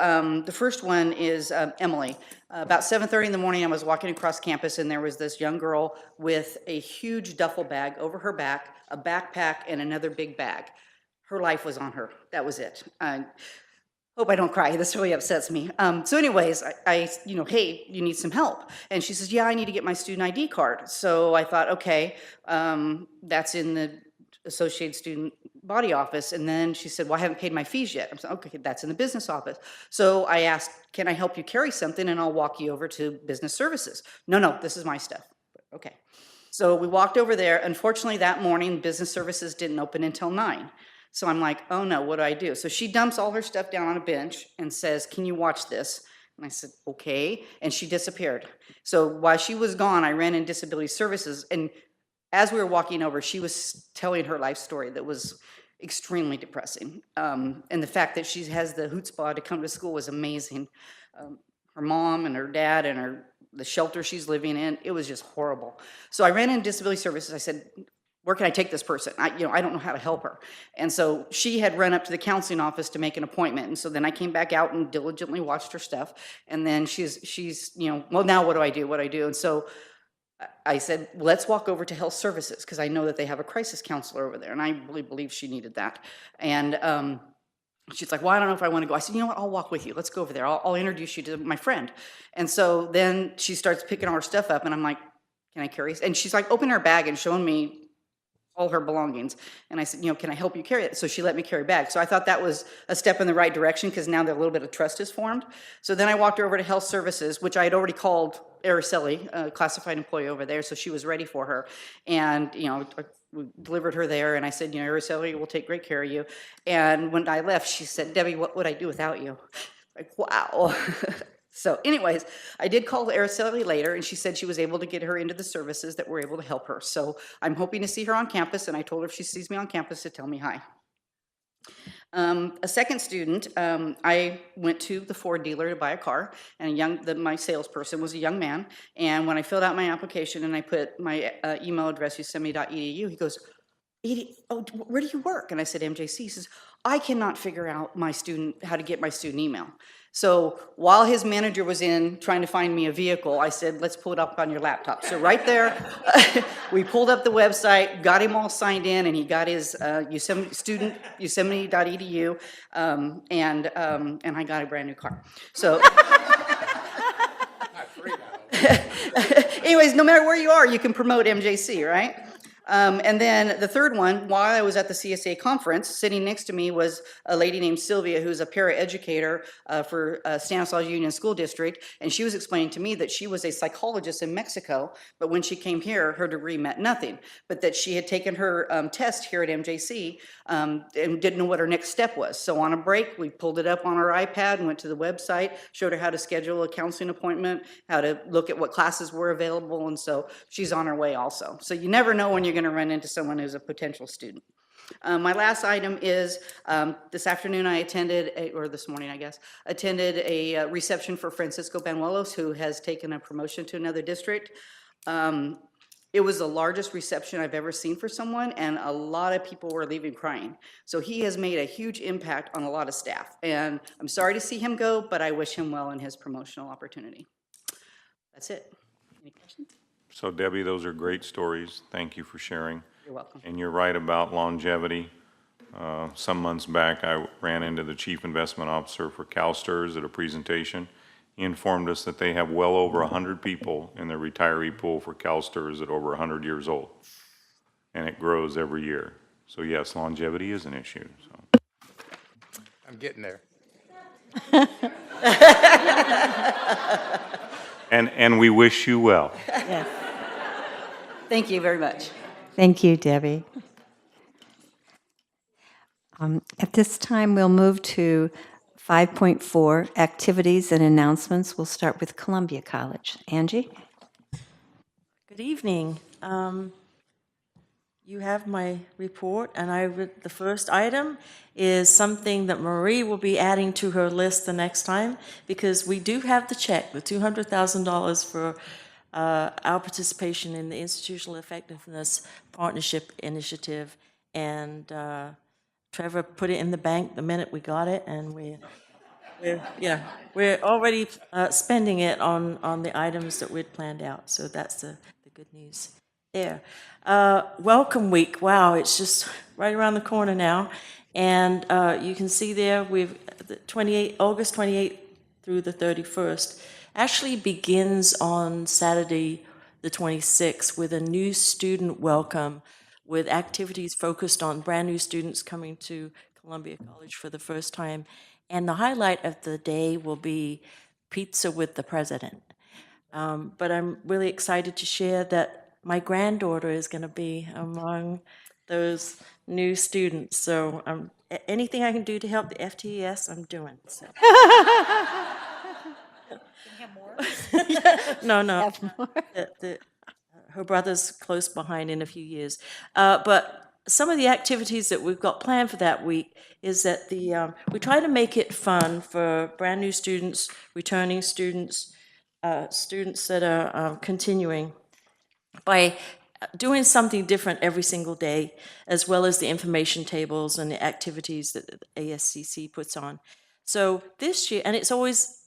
the first one is Emily. About 7:30 in the morning, I was walking across campus, and there was this young girl with a huge duffel bag over her back, a backpack, and another big bag. Her life was on her. That was it. Hope I don't cry. This really upsets me. So anyways, I hey, you need some help? And she says, yeah, I need to get my student ID card. So I thought, okay, that's in the Associated Student Body Office. And then she said, well, I haven't paid my fees yet. I said, okay, that's in the business office. So I asked, can I help you carry something and I'll walk you over to business services? No, this is my stuff. Okay. So we walked over there. Unfortunately, that morning, business services didn't open until 9. So I'm like, oh no, what do I do? So she dumps all her stuff down on a bench and says, can you watch this? And I said, okay. And she disappeared. So while she was gone, I ran in disability services. And as we were walking over, she was telling her life story that was extremely depressing. And the fact that she has the chutzpah to come to school was amazing. Her mom and her dad and the shelter she's living in, it was just horrible. So I ran in disability services. I said, where can I take this person? I don't know how to help her. And so she had run up to the counseling office to make an appointment. And so then I came back out and diligently watched her stuff. And then she's well, now what do I do? What do I do? And so I said, let's walk over to health services, because I know that they have a crisis counselor over there. And I really believe she needed that. And she's like, well, I don't know if I want to go. I said, you know what, I'll walk with you. Let's go over there. I'll introduce you to my friend. And so then she starts picking all her stuff up, and I'm like, can I carry it? And she's like, opening her bag and showing me all her belongings. And I said, can I help you carry it? So she let me carry back. So I thought that was a step in the right direction, because now that a little bit of trust is formed. So then I walked her over to health services, which I had already called Araceli, a classified employee over there. So she was ready for her. And, we delivered her there, and I said, Araceli will take great care of you. And when I left, she said, Debbie, what would I do without you? Like, wow. So anyways, I did call Araceli later, and she said she was able to get her into the services that were able to help her. So I'm hoping to see her on campus, and I told her if she sees me on campus to tell me hi. A second student, I went to the Ford dealer to buy a car, and my salesperson was a young man. And when I filled out my application and I put my email address, yosemite.edu, he goes, oh, where do you work? And I said, MJC. He says, I cannot figure out how to get my student email. So while his manager was in trying to find me a vehicle, I said, let's pull it up on your laptop. So right there, we pulled up the website, got him all signed in, and he got his yosemite.edu, and I got a brand new car. So anyways, no matter where you are, you can promote MJC, right? And then the third one, while I was at the CSA conference, sitting next to me was a lady named Sylvia, who's a paraeducator for Stanislaus Union School District. And she was explaining to me that she was a psychologist in Mexico, but when she came here, her degree meant nothing. But that she had taken her test here at MJC and didn't know what her next step was. So on a break, we pulled it up on our iPad and went to the website, showed her how to schedule a counseling appointment, how to look at what classes were available. And so she's on her way also. So you never know when you're going to run into someone who's a potential student. My last item is this afternoon I attended, or this morning I guess, attended a reception for Francisco Banuelos, who has taken a promotion to another district. It was the largest reception I've ever seen for someone, and a lot of people were leaving crying. So he has made a huge impact on a lot of staff, and I'm sorry to see him go, but I wish him well in his promotional opportunity. That's it. Any questions? So Debbie, those are great stories. Thank you for sharing. You're welcome. And you're right about longevity. Some months back, I ran into the Chief Investment Officer for CalSTRS at a presentation. He informed us that they have well over 100 people in their retiree pool for CalSTRS at over 100 years old. And it grows every year. So yes, longevity is an issue. So. I'm getting there. And we wish you well. Yes. Thank you very much. Thank you, Debbie. At this time, we'll move to 5.4, activities and announcements. We'll start with Columbia College. Angie? Good evening. You have my report, and the first item is something that Marie will be adding to her list the next time, because we do have the check, the $200,000 for our participation in the Institutional Effectiveness Partnership Initiative, and Trevor put it in the bank the minute we got it, and we're already spending it on the items that we'd planned out. So that's the good news there. Welcome Week. Wow, it's just right around the corner now, and you can see there we've August 28th through the 31st. Actually begins on Saturday the 26th with a new student welcome, with activities focused on brand new students coming to Columbia College for the first time. And the highlight of the day will be pizza with the president. But I'm really excited to share that my granddaughter is going to be among those new students. So anything I can do to help the FTES, I'm doing. So. No, no. Have more. Her brother's close behind in a few years. But some of the activities that we've got planned for that week is that we try to make it fun for brand new students, returning students, students that are continuing, by doing something different every single day, as well as the information tables and the activities that the ASCC puts on. So this year, and it's always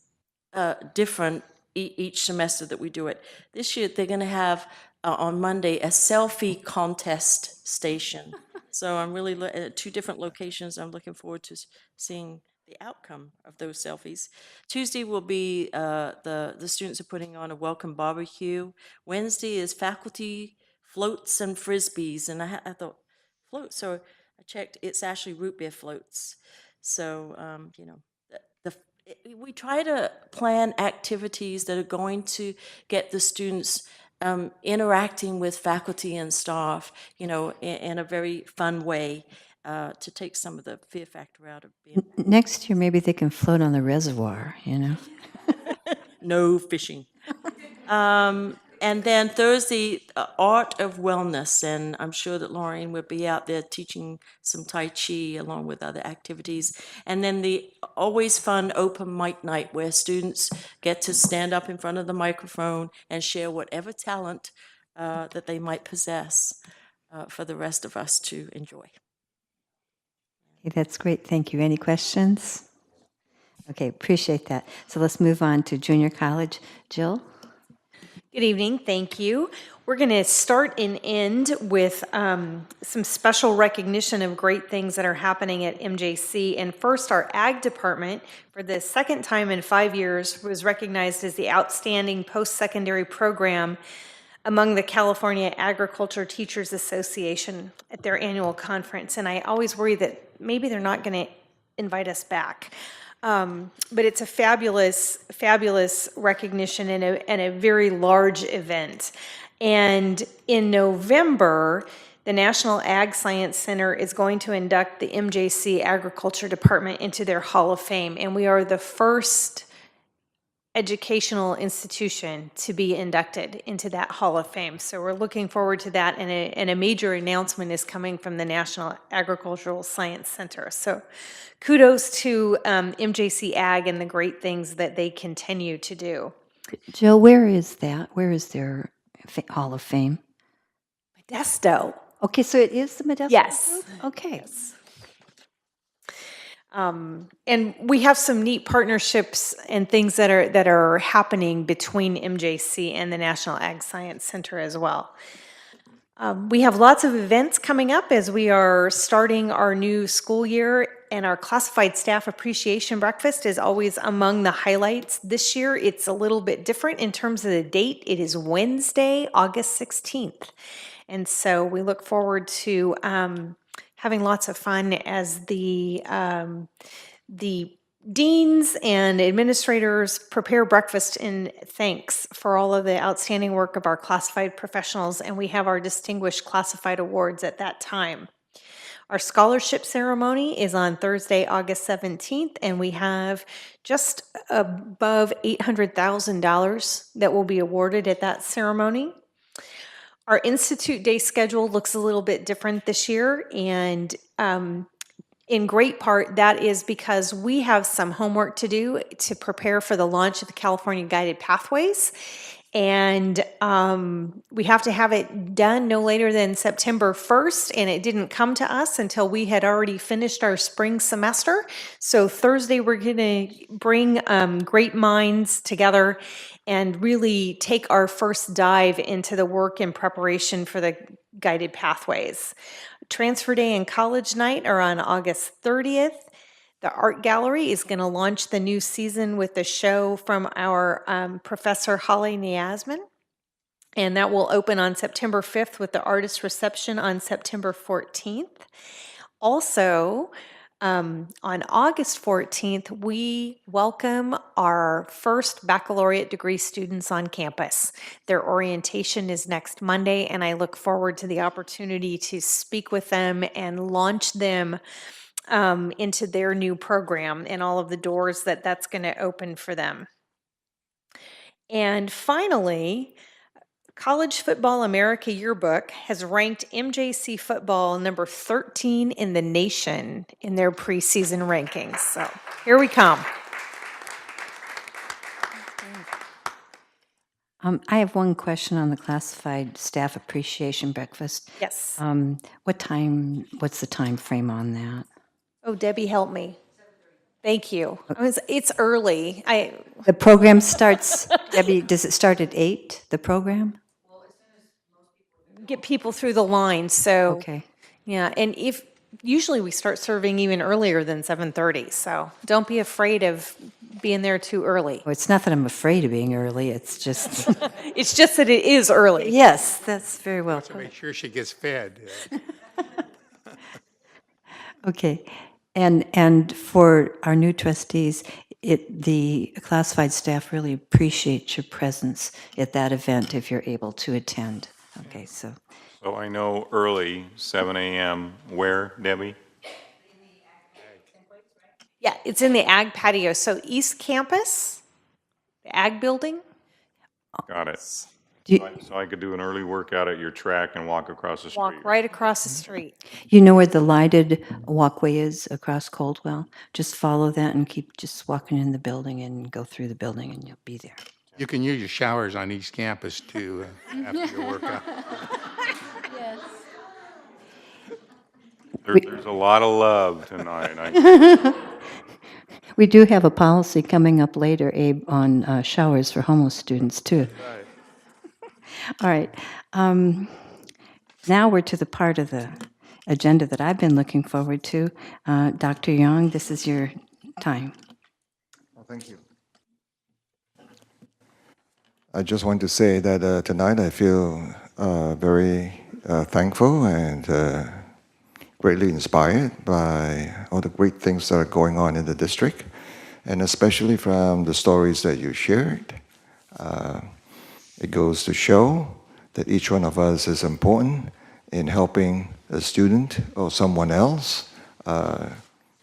different each semester that we do it. This year, they're going to have on Monday a selfie contest station. So I'm really at 2 different locations. I'm looking forward to seeing the outcome of those selfies. Tuesday will be the students are putting on a welcome barbecue. Wednesday is faculty floats and frisbees, and I thought floats. So I checked; it's actually root beer floats. So we try to plan activities that are going to get the students interacting with faculty and staff, in a very fun way, to take some of the fear factor out of being. Next year, maybe they can float on the reservoir, No fishing. And then Thursday, Art of Wellness, and I'm sure that Lauren will be out there teaching some Tai Chi along with other activities. And then the always fun open mic night where students get to stand up in front of the microphone and share whatever talent that they might possess for the rest of us to enjoy. Okay, that's great. Thank you. Any questions? Okay, appreciate that. So let's move on to junior college. Jill? Good evening, thank you. We're going to start and end with some special recognition of great things that are happening at MJC. And first, our ag department, for the second time in 5 years, was recognized as the outstanding post-secondary program among the California Agriculture Teachers Association at their annual conference. And I always worry that maybe they're not going to invite us back. But it's a fabulous, fabulous recognition and a very large event. And in November, the National Ag Science Center is going to induct the MJC Agriculture Department into their Hall of Fame. And we are the first educational institution to be inducted into that Hall of Fame. So we're looking forward to that, and a major announcement is coming from the National Agricultural Science Center. So kudos to MJC Ag and the great things that they continue to do. Jill, where is that? Where is their Hall of Fame? Modesto. Okay, so it is the Modesto Yes. group? Okay. Yes. And we have some neat partnerships and things that are happening between MJC and the National Ag Science Center as well. We have lots of events coming up as we are starting our new school year, and our classified staff appreciation breakfast is always among the highlights. This year, it's a little bit different in terms of the date. It is Wednesday, August 16th. And so we look forward to having lots of fun as the deans and administrators prepare breakfast in thanks for all of the outstanding work of our classified professionals, and we have our distinguished classified awards at that time. Our scholarship ceremony is on Thursday, August 17th, and we have just above $800,000 that will be awarded at that ceremony. Our Institute Day schedule looks a little bit different this year, and in great part, that is because we have some homework to do to prepare for the launch of the California Guided Pathways. And we have to have it done no later than September 1st, and it didn't come to us until we had already finished our spring semester. So Thursday, we're going to bring great minds together and really take our first dive into the work in preparation for the Guided Pathways. Transfer Day and College Night are on August 30th. The Art Gallery is going to launch the new season with a show from our Professor Holly Niasman, and that will open on September 5th with the artist reception on September 14th. Also, On August 14th, we welcome our first baccalaureate degree students on campus. Their orientation is next Monday, and I look forward to the opportunity to speak with them and launch them into their new program and all of the doors that that's going to open for them. And finally, College Football America Yearbook has ranked MJC football number 13 in the nation in their preseason rankings. So here we come. I have one question on the classified staff appreciation breakfast. Yes. What's the time frame on that? Oh, Debbie, help me. Thank you. It's early. The program starts, Debbie, does it start at 8, the program? Get people through the line, so. Okay. Yeah, and usually we start serving even earlier than 7:30, so don't be afraid of being there too early. Well, it's not that I'm afraid of being early, it's just. It's just that it is early. Yes, that's very well To put. make sure she gets fed. Okay, and for our new trustees, the classified staff really appreciate your presence at that event if you're able to attend. Okay, so. So I know early, 7 a.m. Where, Debbie? Yeah, it's in the Ag patio, so East Campus, the Ag building. Got it. Do you, So I could do an early workout at your track and walk across the street. Walk right across the street. you know where the lighted walkway is across Coldwell? Just follow that and keep just walking in the building and go through the building and you'll be there. You can use your showers on East Campus too after your workout. There's a lot of love tonight. We do have a policy coming up later, Abe, on showers for homeless students, too. All right. Now we're to the part of the agenda that I've been looking forward to. Dr. Young, this is your time. Well, thank you. I just want to say that tonight I feel very thankful and greatly inspired by all the great things that are going on in the district, and especially from the stories that you shared. It goes to show that each one of us is important in helping a student or someone else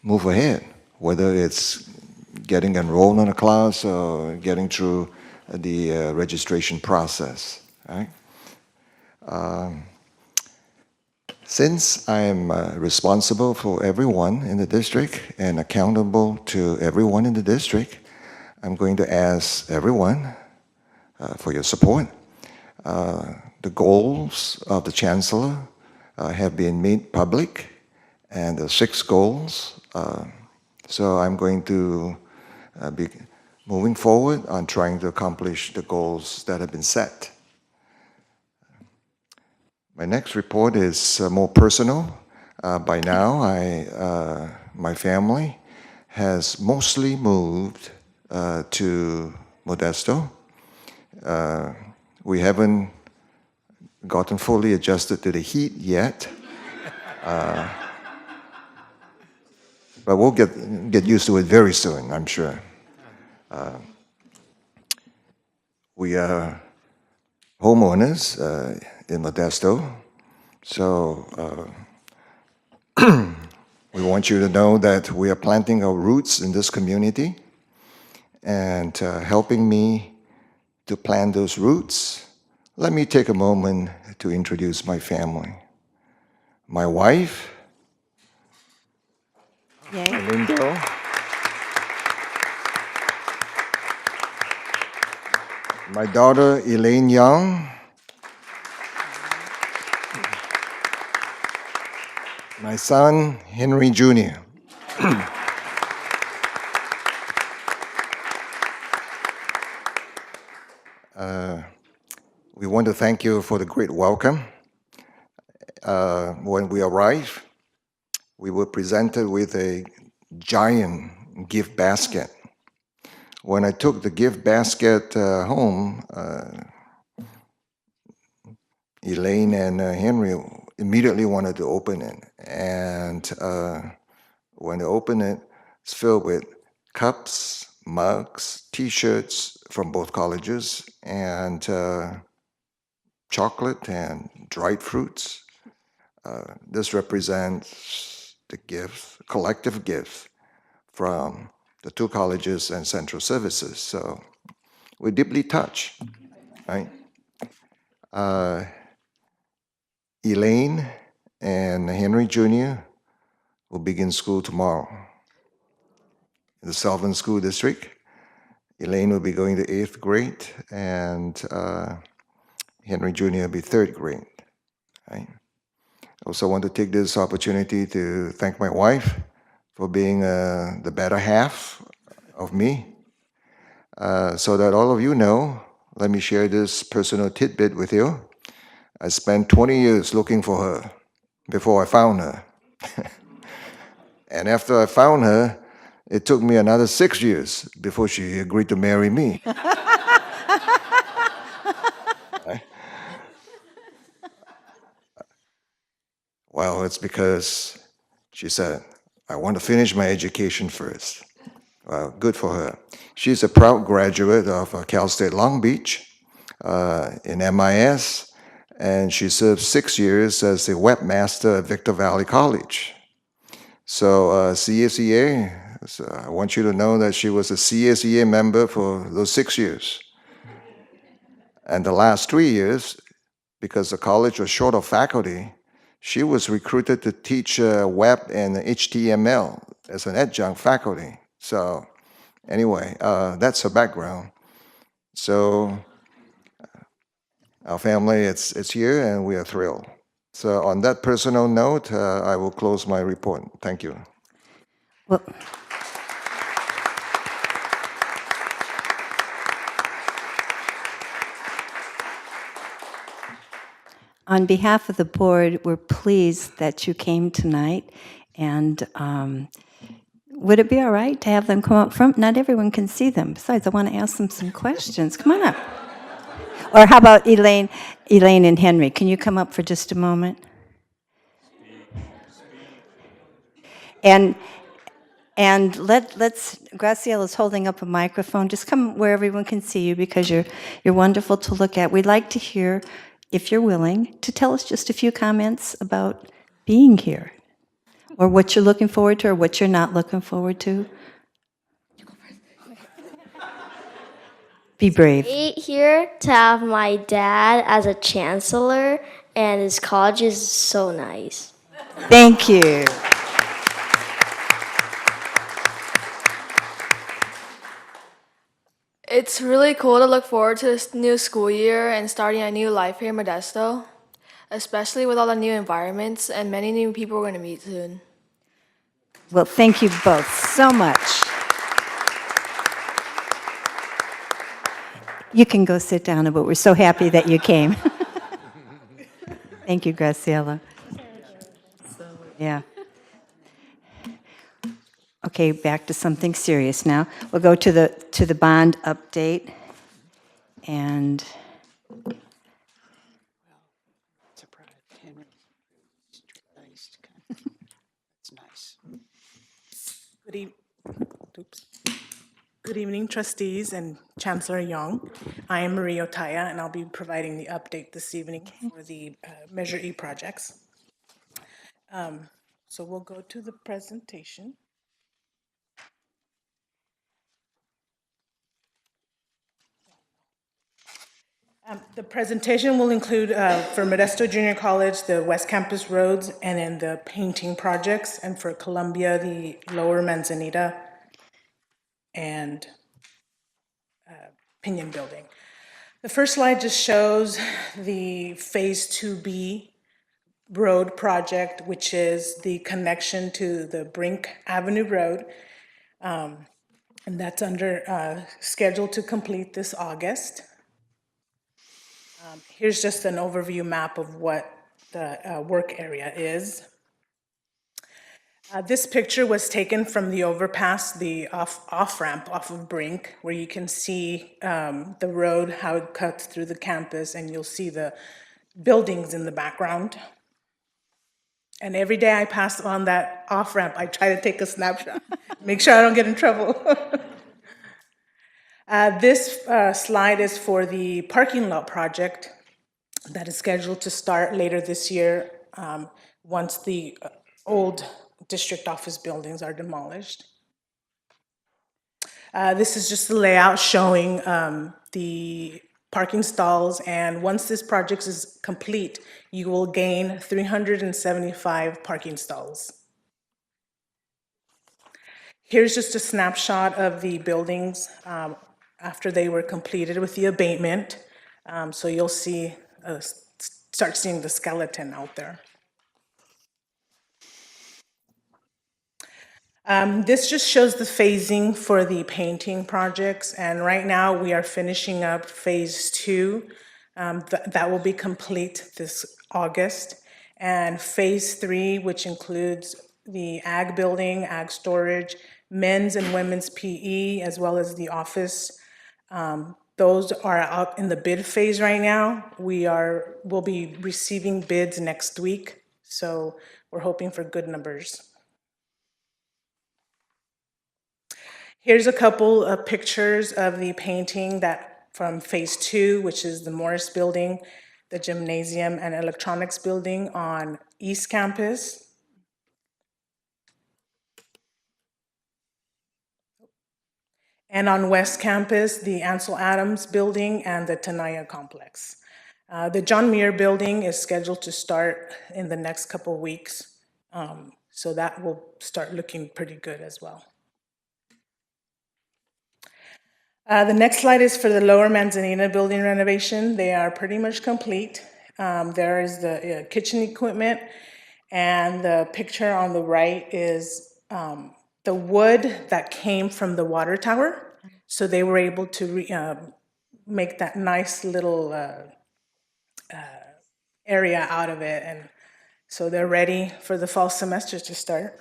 move ahead, whether it's getting enrolled in a class or getting through the registration process, right? Since I'm responsible for everyone in the district and accountable to everyone in the district, I'm going to ask everyone for your support. The goals of the Chancellor have been made public, and the 6 goals. So I'm going to be moving forward on trying to accomplish the goals that have been set. My next report is more personal. By now, my family has mostly moved to Modesto. We haven't gotten fully adjusted to the heat yet, but we'll get used to it very soon, I'm sure. We are homeowners in Modesto, so we want you to know that we are planting our roots in this community, and helping me to plant those roots, let me take a moment to introduce my family. My wife, Linda. My daughter, Elaine Young. My son, Henry Jr. We want to thank you for the great welcome. When we arrived, we were presented with a giant gift basket. When I took the gift basket home, Elaine and Henry immediately wanted to open it. And When they open it, it's filled with cups, mugs, T-shirts from both colleges, and chocolate and dried fruits. This represents the gift, collective gift from the two colleges and central services. So we're deeply touched, right? Elaine and Henry Jr. will begin school tomorrow in the Selvin School District. Elaine will be going to 8th grade, and Henry Jr. will be 3rd grade. Right? I also want to take this opportunity to thank my wife for being the better half of me. So that all of you know, let me share this personal tidbit with you. I spent 20 years looking for her before I found her. And after I found her, it took me another 6 years before she agreed to marry me. Right? Well, it's because she said, I want to finish my education first. Well, good for her. She's a proud graduate of Cal State Long Beach in MIS, and she served 6 years as a webmaster at Victor Valley College. So CSEA, so I want you to know that she was a CSEA member for those 6 years. And the last 3 years, because the college was short of faculty, she was recruited to teach web and HTML as an adjunct faculty. So anyway, that's her background. So our family, it's here, and we are thrilled. So on that personal note, I will close my report. Thank you. Well, on behalf of the board, we're pleased that you came tonight, and would it be all right to have them come up front? Not everyone can see them. Besides, I want to ask them some questions. Come on up. Or how about Elaine and Henry? Can you come up for just a moment? And let's, Graciela's holding up a microphone. Just come where everyone can see you, because you're wonderful to look at. We'd like to hear, if you're willing, to tell us just a few comments about being here, or what you're looking forward to, or what you're not looking forward to. Be brave. Great here to have my dad as a chancellor, and his college is so nice. Thank you. It's really cool to look forward to this new school year and starting a new life here in Modesto, especially with all the new environments and many new people we're going to meet soon. Well, thank you both so much. You can go sit down, but we're so happy that you came. Thank you, Graciela. Yeah. Okay, back to something serious now. We'll go to the bond update, and Good evening, trustees and Chancellor Young. I am Maria Otaya, and I'll be providing the update this evening for the Measure E projects. So we'll go to the presentation. The presentation will include, for Modesto Junior College, the West Campus roads, and then the painting projects, and for Columbia, the Lower Manzanita and Pinion Building. The first slide just shows the Phase 2B road project, which is the connection to the Brink Avenue Road. And that's under scheduled to complete this August. Here's just an overview map of what the work area is. This picture was taken from the overpass, the off-ramp off of Brink, where you can see the road, how it cuts through the campus, and you'll see the buildings in the background. And every day I pass on that off-ramp, I try to take a snapshot, make sure I don't get in trouble. This slide is for the parking lot project that is scheduled to start later this year once the old district office buildings are demolished. This is just the layout showing the parking stalls, and once this project is complete, you will gain 375 parking stalls. Here's just a snapshot of the buildings after they were completed with the abatement. So you'll see, start seeing the skeleton out there. This just shows the phasing for the painting projects, and right now we are finishing up phase 2. That will be complete this August. And phase 3, which includes the ag building, ag storage, men's and women's PE, as well as the office. Those are up in the bid phase right now. We'll be receiving bids next week, so we're hoping for good numbers. Here's a couple of pictures of the painting from phase 2, which is the Morris building, the gymnasium and electronics building on East Campus. And on West Campus, the Ansel Adams building and the Tenaya complex. The John Muir building is scheduled to start in the next couple of weeks. So that will start looking pretty good as well. The next slide is for the Lower Manzanita building renovation. They are pretty much complete. There is the kitchen equipment, and the picture on the right is the wood that came from the water tower. So they were able to make that nice little area out of it. And so they're ready for the fall semester to start.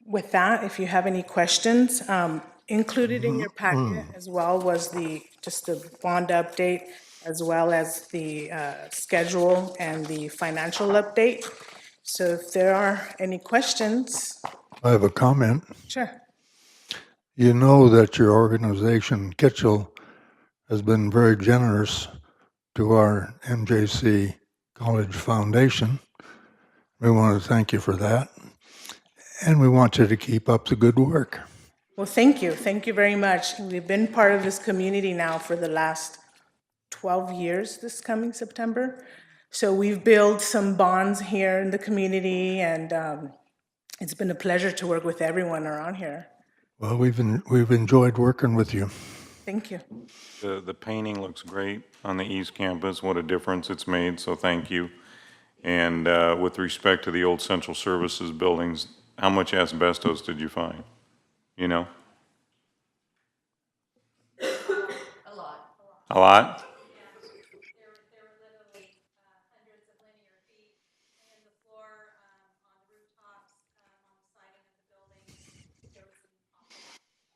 With that, if you have any questions, included in your packet as well was just the bond update, as well as the schedule and the financial update. So if there are any questions. I have a comment. Sure. You know that your organization, Kitchell, has been very generous to our MJC College Foundation. We want to thank you for that. And we want you to keep up the good work. Well, thank you. Thank you very much. We've been part of this community now for the last 12 years this coming September. So we've built some bonds here in the community, and it's been a pleasure to work with everyone around here. Well, we've enjoyed working with you. Thank you. The painting looks great on the East Campus. What a difference it's made, so thank you. And with respect to the old Central Services buildings, how much asbestos did you find? You know? A lot. A lot?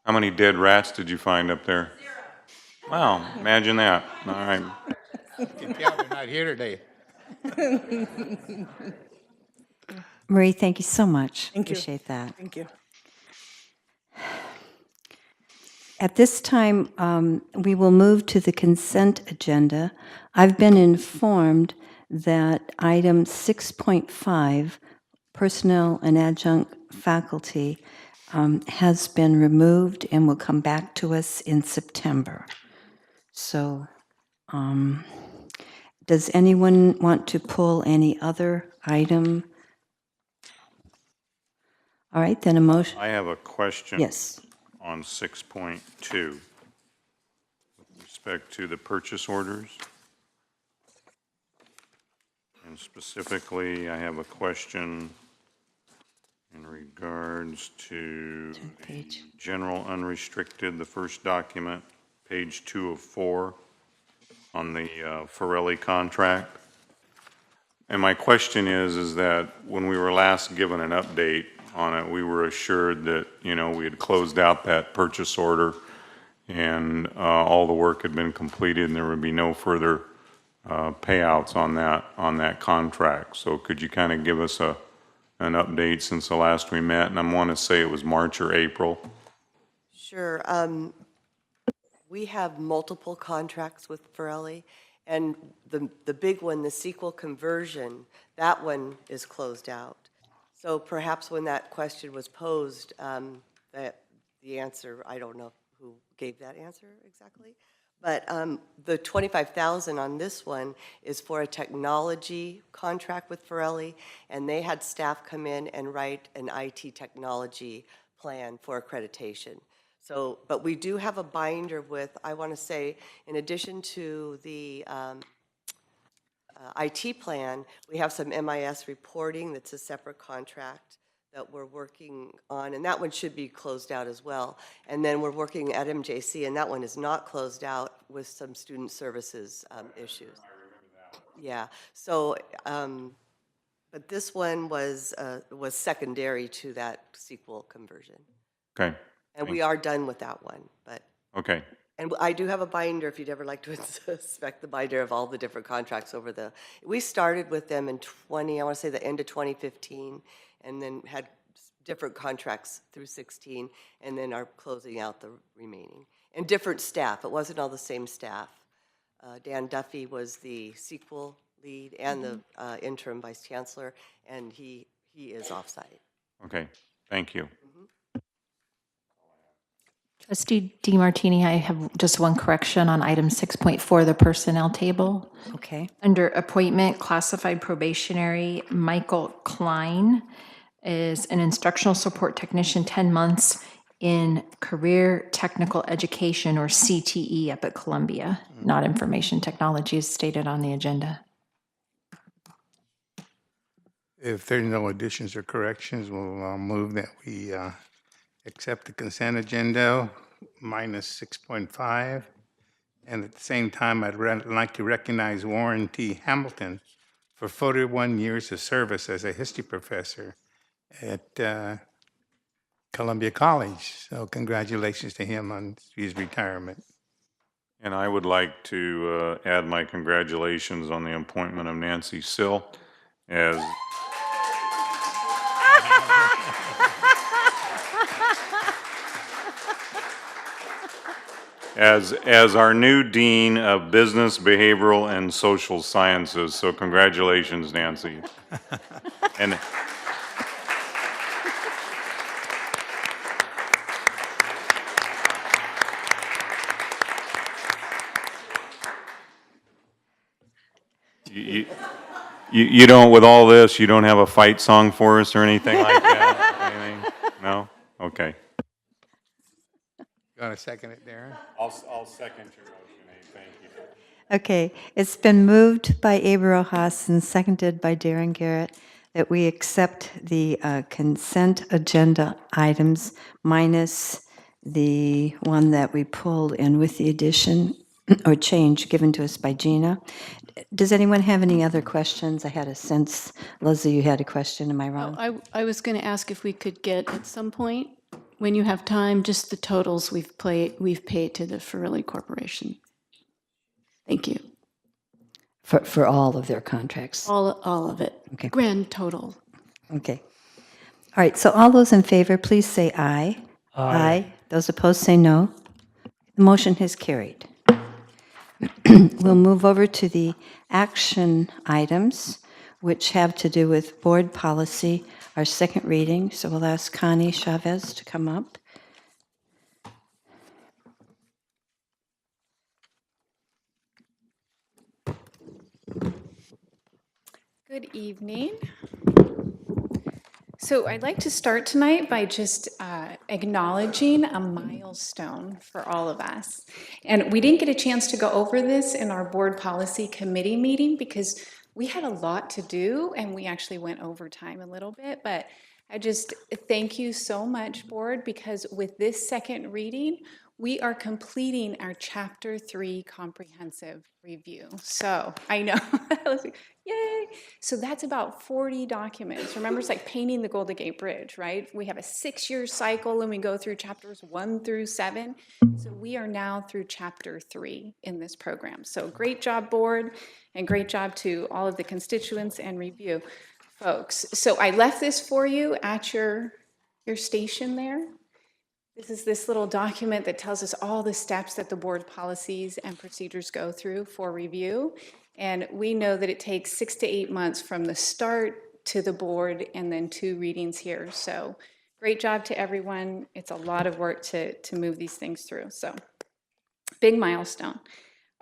How many dead rats did you find up there? 0. Wow, imagine that. All right. You can tell they're not here today. Marie, thank you so much. Thank you. Appreciate that. Thank you. At this time, we will move to the consent agenda. I've been informed that item 6.5, personnel and adjunct faculty, has been removed and will come back to us in September. So, does anyone want to pull any other item? All right, then a motion. I have a question. Yes. On 6.2 with respect to the purchase orders. And specifically, I have a question in regards to the general unrestricted, the first document, page 2 of 4, on the Forelli contract. And my question is that when we were last given an update on it, we were assured that, you know, we had closed out that purchase order and all the work had been completed and there would be no further payouts on that contract. So could you kind of give us an update since the last we met? And I want to say it was March or April. Sure. We have multiple contracts with Pirelli, and the big one, the sequel conversion, that one is closed out. So perhaps when that question was posed, that the answer, I don't know who gave that answer exactly, but the $25,000 on this one is for a technology contract with Pirelli, and they had staff come in and write an IT technology plan for accreditation. So, but we do have a binder with, I want to say, in addition to the IT plan, we have some MIS reporting that's a separate contract that we're working on, and that one should be closed out as well. And then we're working at MJC, and that one is not closed out with some student services issues. Yeah, so, but this one was secondary to that sequel conversion. Okay. And we are done with that one, but. Okay. And I do have a binder, if you'd ever like to inspect the binder of all the different contracts we started with them in I want to say the end of 2015, and then had different contracts through 16, and then are closing out the remaining. And different staff, it wasn't all the same staff. Dan Duffy was the sequel lead and the interim vice chancellor, and he is offsite. Okay, thank you. Trustee DeMartini, I have just one correction on item 6.4, the personnel table. Okay. Under appointment, classified probationary, Michael Klein is an instructional support technician, 10 months in career technical education, or CTE, up at Columbia, not information technology, as stated on the agenda. If there's no additions or corrections, we'll move that we accept the consent agenda minus 6.5. And at the same time, I'd like to recognize Warren T. Hamilton for 41 years of service as a history professor at Columbia College. So congratulations to him on his retirement. And I would like to add my congratulations on the appointment of Nancy Sill as as our new Dean of Business, Behavioral, and Social Sciences. So congratulations, Nancy. And you don't, with all this, you don't have a fight song for us or anything like that? Anything? No? Okay. You want to second it, Darren? I'll second your motion, Abe. Thank you. Okay, it's been moved by Abe Rojas and seconded by Darren Garrett that we accept the consent agenda items minus the one that we pulled and with the addition or change given to us by Gina. Does anyone have any other questions? I had a sense, Leslie, you had a question. Am I wrong? I was going to ask if we could get at some point, when you have time, just the totals we've paid to the Pirelli Corporation. Thank you. For all of their contracts? All of it. Okay. Grand total. Okay. All right, so all those in favor, please say aye. Aye. Those opposed say no. The motion has carried. We'll move over to the action items, which have to do with board policy, our second reading. So we'll ask Connie Chavez to come up. Good evening. So I'd like to start tonight by just acknowledging a milestone for all of us. And we didn't get a chance to go over this in our board policy committee meeting because we had a lot to do and we actually went over time a little bit. But I just thank you so much, board, because with this second reading, we are completing our Chapter 3 comprehensive review. So I know, I was like, yay! So that's about 40 documents. Remember, it's like painting the Golden Gate Bridge, right? We have a 6-year cycle and we go through chapters 1 through 7. So we are now through Chapter 3 in this program. So great job, board, and great job to all of the constituents and review folks. So I left this for you at your station there. This is this little document that tells us all the steps that the board policies and procedures go through for review. And we know that it takes 6 to 8 months from the start to the board and then 2 readings here. So great job to everyone. It's a lot of work to move these things through. So big milestone.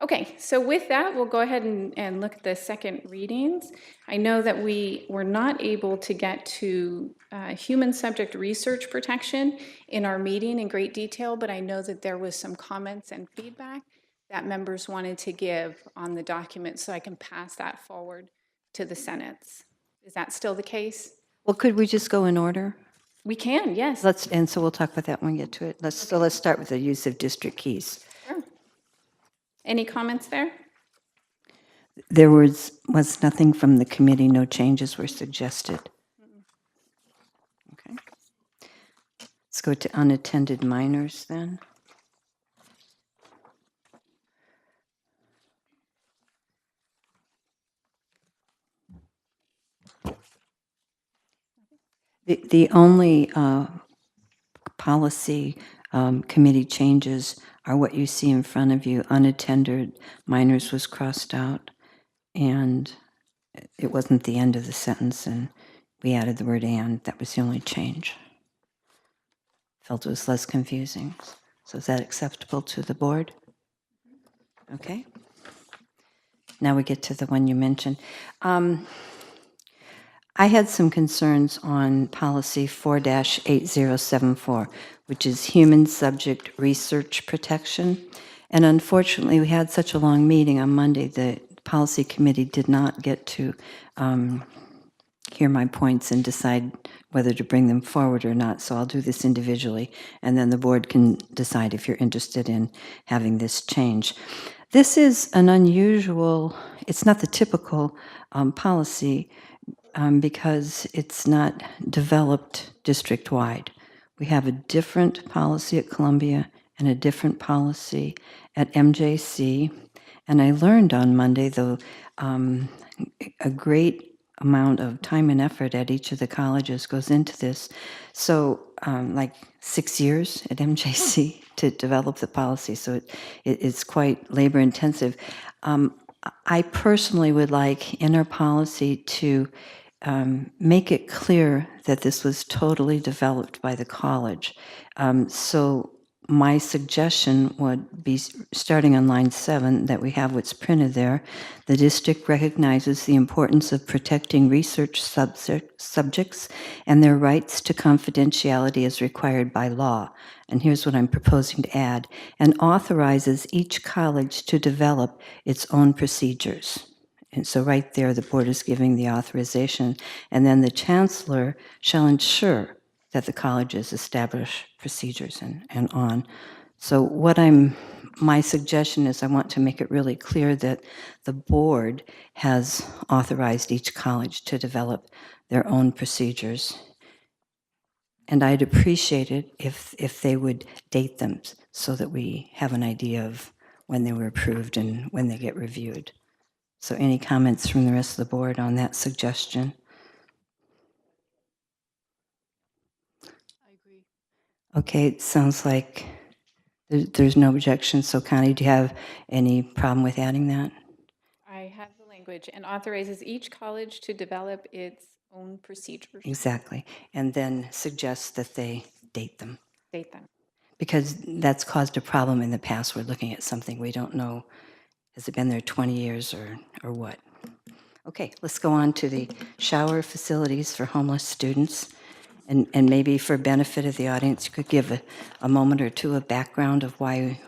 Okay, so with that, we'll go ahead and look at the second readings. I know that we were not able to get to human subject research protection in our meeting in great detail, but I know that there was some comments and feedback that members wanted to give on the document, so I can pass that forward to the Senates. Is that still the case? Well, could we just go in order? We can, yes. And so we'll talk about that when we get to it. So let's start with the use of district keys. Sure. Any comments there? There was nothing from the committee, no changes were suggested. Okay. Let's go to unattended minors then. The only policy committee changes are what you see in front of you. Unattended minors was crossed out, and it wasn't the end of the sentence, and we added the word "and." That was the only change. Felt it was less confusing. So is that acceptable to the board? Okay. Now we get to the one you mentioned. I had some concerns on policy 4-8074, which is human subject research protection. And unfortunately, we had such a long meeting on Monday, the policy committee did not get to hear my points and decide whether to bring them forward or not. So I'll do this individually, and then the board can decide if you're interested in having this change. This is an unusual, it's not the typical policy, because it's not developed district-wide. We have a different policy at Columbia and a different policy at MJC. And I learned on Monday, though, a great amount of time and effort at each of the colleges goes into this. So like 6 years at MJC to develop the policy. So it's quite labor intensive. I personally would like in our policy to make it clear that this was totally developed by the college. So my suggestion would be, starting on line 7, that we have what's printed there. The district recognizes the importance of protecting research subjects and their rights to confidentiality as required by law. And here's what I'm proposing to add, and authorizes each college to develop its own procedures. And so right there, the board is giving the authorization, and then the chancellor shall ensure that the colleges establish procedures and on. So my suggestion is I want to make it really clear that the board has authorized each college to develop their own procedures. And I'd appreciate it if they would date them so that we have an idea of when they were approved and when they get reviewed. So any comments from the rest of the board on that suggestion? I agree. Okay, it sounds like there's no objection. So Connie, do you have any problem with adding that? I have the language, and authorizes each college to develop its own procedures. Exactly. And then suggests that they date them. Date them. Because that's caused a problem in the past. We're looking at something we don't know. Has it been there 20 years or what? Okay, let's go on to the shower facilities for homeless students. And maybe for benefit of the audience, you could give a moment or two of background of why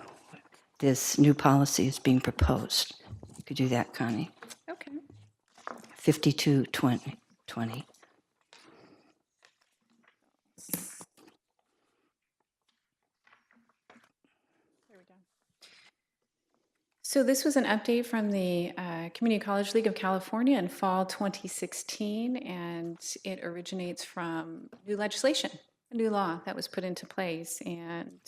this new policy is being proposed. You could do that, Connie. Okay. 5220. So this was an update from the Community College League of California in fall 2016, and it originates from new legislation, a new law that was put into place. And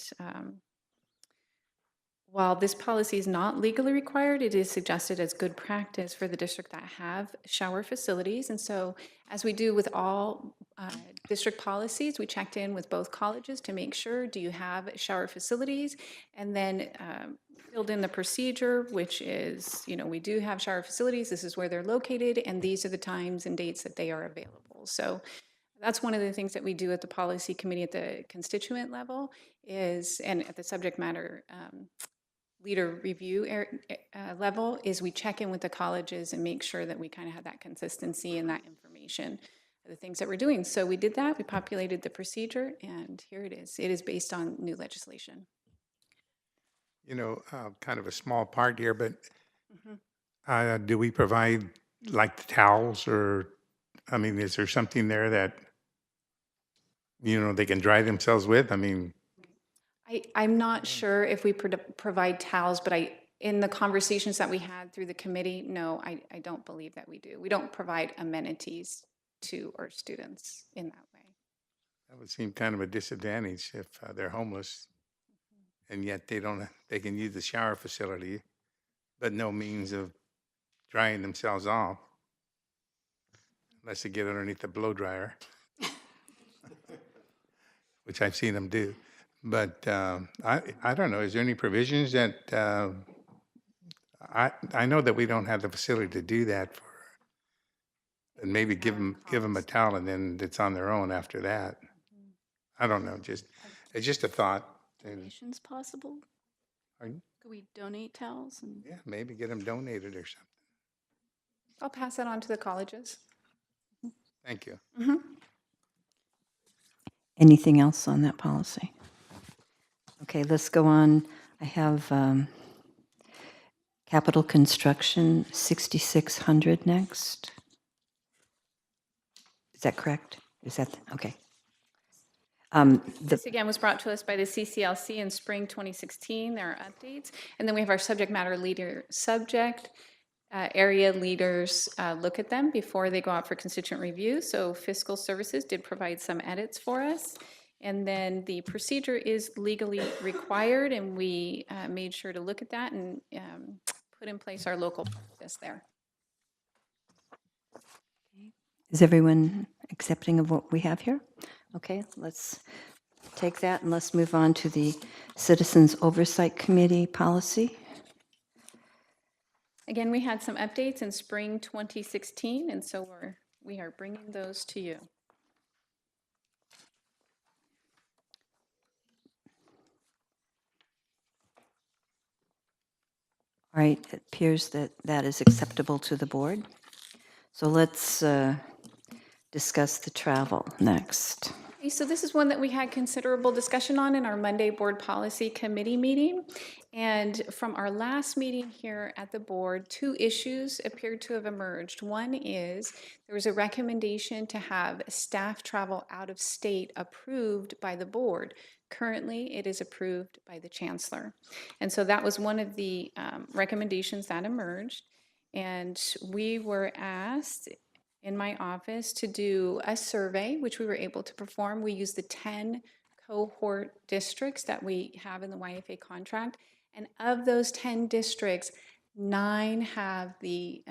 while this policy is not legally required, it is suggested as good practice for the district that have shower facilities. And so, as we do with all district policies, we checked in with both colleges to make sure, do you have shower facilities? And then filled in the procedure, which is, we do have shower facilities, this is where they're located, and these are the times and dates that they are available. So that's one of the things that we do at the policy committee at the constituent level is, and at the subject matter leader review level, is we check in with the colleges and make sure that we kind of have that consistency and that information, the things that we're doing. So we did that, we populated the procedure, and here it is. It is based on new legislation. Kind of a small part here, but do we provide like the towels or, is there something there that, they can dry themselves with? I'm not sure if we provide towels, but in the conversations that we had through the committee, no, I don't believe that we do. We don't provide amenities to our students in that way. That would seem kind of a disadvantage if they're homeless and yet they can use the shower facility, but no means of drying themselves off unless they get underneath the blow dryer, which I've seen them do. But I don't know, is there any provisions that, I know that we don't have the facility to do that and maybe give them a towel and then it's on their own after that. I don't know, it's just a thought. Donations possible? Pardon? Could we donate towels? Yeah, maybe get them donated or something. I'll pass that on to the colleges. Thank you. Anything else on that policy? Okay, let's go on. I have capital construction, 6600 next. Is that correct? Is that, okay. This again was brought to us by the CCLC in spring 2016. There are updates. And then we have our subject matter leader, area leaders look at them before they go out for constituent review. So fiscal services did provide some edits for us. And then the procedure is legally required, and we made sure to look at that and put in place our local practice there. Is everyone accepting of what we have here? Okay, let's take that and let's move on to the Citizens Oversight Committee policy. Again, we had some updates in spring 2016, and so we are bringing those to you. All right, it appears that that is acceptable to the board. So let's discuss the travel next. Okay, so this is one that we had considerable discussion on in our Monday Board Policy Committee meeting. And from our last meeting here at the board, two issues appeared to have emerged. One is there was a recommendation to have staff travel out of state approved by the board. Currently, it is approved by the chancellor. And so that was one of the recommendations that emerged. And we were asked in my office to do a survey, which we were able to perform. We used the 10 cohort districts that we have in the YFA contract. And of those 10 districts, 9 have the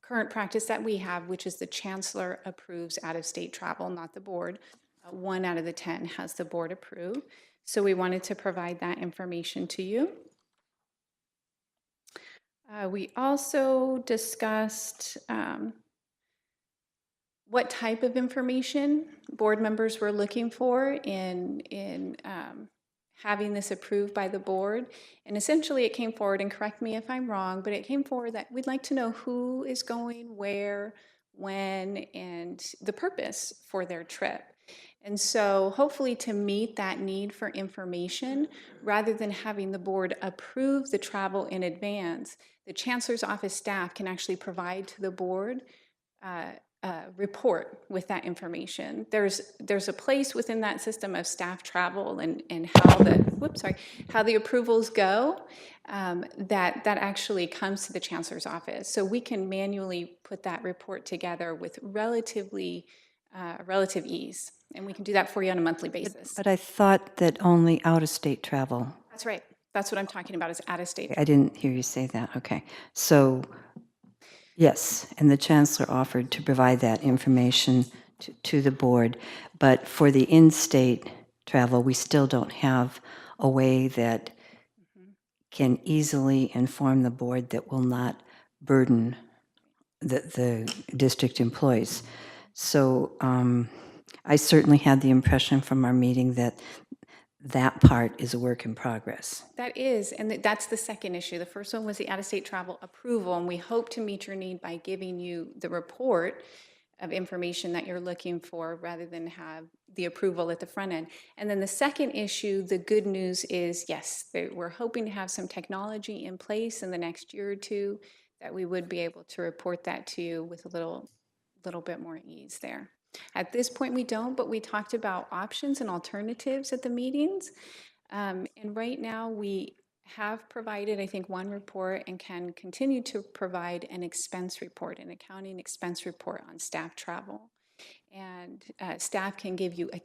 current practice that we have, which is the chancellor approves out-of-state travel, not the board. 1 out of the 10 has the board approved. So we wanted to provide that information to you. We also discussed what type of information board members were looking for in having this approved by the board. And essentially it came forward, and correct me if I'm wrong, but it came forward that we'd like to know who is going, where, when, and the purpose for their trip. And so hopefully to meet that need for information, rather than having the board approve the travel in advance, the chancellor's office staff can actually provide to the board report with that information. There's a place within that system of staff travel and how how the approvals go, that actually comes to the chancellor's office. So we can manually put that report together with relative ease, and we can do that for you on a monthly basis. But I thought that only out-of-state travel. That's right. That's what I'm talking about, is out-of-state. I didn't hear you say that. Okay. So, yes, and the chancellor offered to provide that information to the board, but for the in-state travel, we still don't have a way that can easily inform the board that will not burden the district employees. So I certainly had the impression from our meeting that that part is a work in progress. That is, and that's the second issue. The first one was the out-of-state travel approval, and we hope to meet your need by giving you the report of information that you're looking for rather than have the approval at the front end. And then the second issue, the good news is, yes, we're hoping to have some technology in place in the next year or two that we would be able to report that to you with a little bit more ease there. At this point, we don't, but we talked about options and alternatives at the meetings. And right now, we have provided, I think, one report and can continue to provide an expense report, an accounting expense report on staff travel. And staff can give you a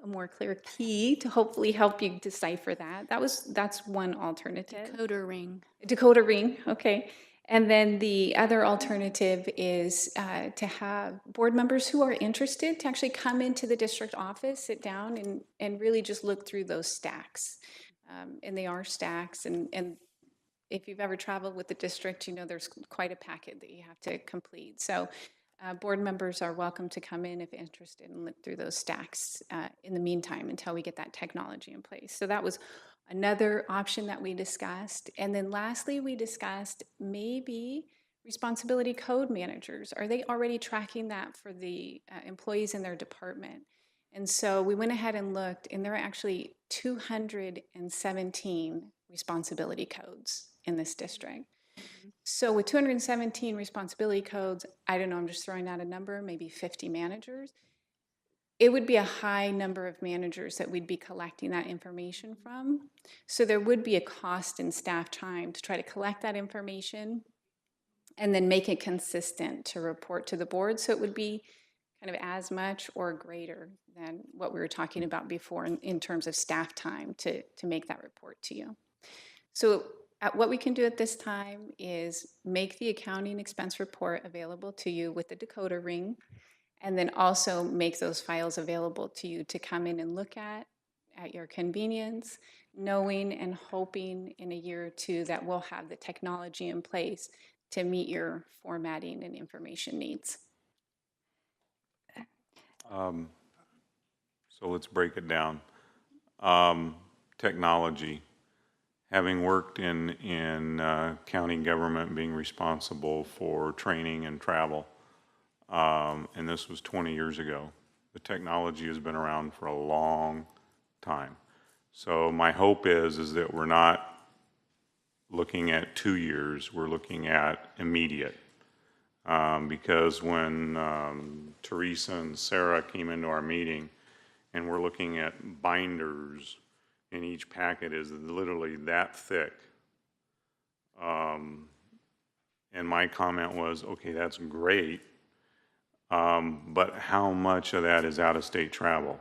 more clear key to hopefully help you decipher that. That's one alternative. Decoder ring. Decoder ring, okay. And then the other alternative is to have board members who are interested to actually come into the district office, sit down, and really just look through those stacks. And they are stacks, and if you've ever traveled with the district, you know there's quite a packet that you have to complete. So board members are welcome to come in if interested and look through those stacks in the meantime until we get that technology in place. So that was another option that we discussed. And then lastly, we discussed maybe responsibility code managers. Are they already tracking that for the employees in their department? And so we went ahead and looked, and there are actually 217 responsibility codes in this district. So with 217 responsibility codes, I don't know, I'm just throwing out a number, maybe 50 managers. It would be a high number of managers that we'd be collecting that information from. So there would be a cost in staff time to try to collect that information and then make it consistent to report to the board. So it would be kind of as much or greater than what we were talking about before in terms of staff time to make that report to you. So what we can do at this time is make the accounting expense report available to you with the decoder ring, and then also make those files available to you to come in and look at your convenience, knowing and hoping in a year or two that we'll have the technology in place to meet your formatting and information needs. So let's break it down. Technology. Having worked in county government, being responsible for training and travel, and this was 20 years ago. The technology has been around for a long time. So my hope is that we're not looking at 2 years, we're looking at immediate. Because when Teresa and Sarah came into our meeting and we're looking at binders, and each packet is literally that thick. And my comment was, okay, that's great, but how much of that is out-of-state travel?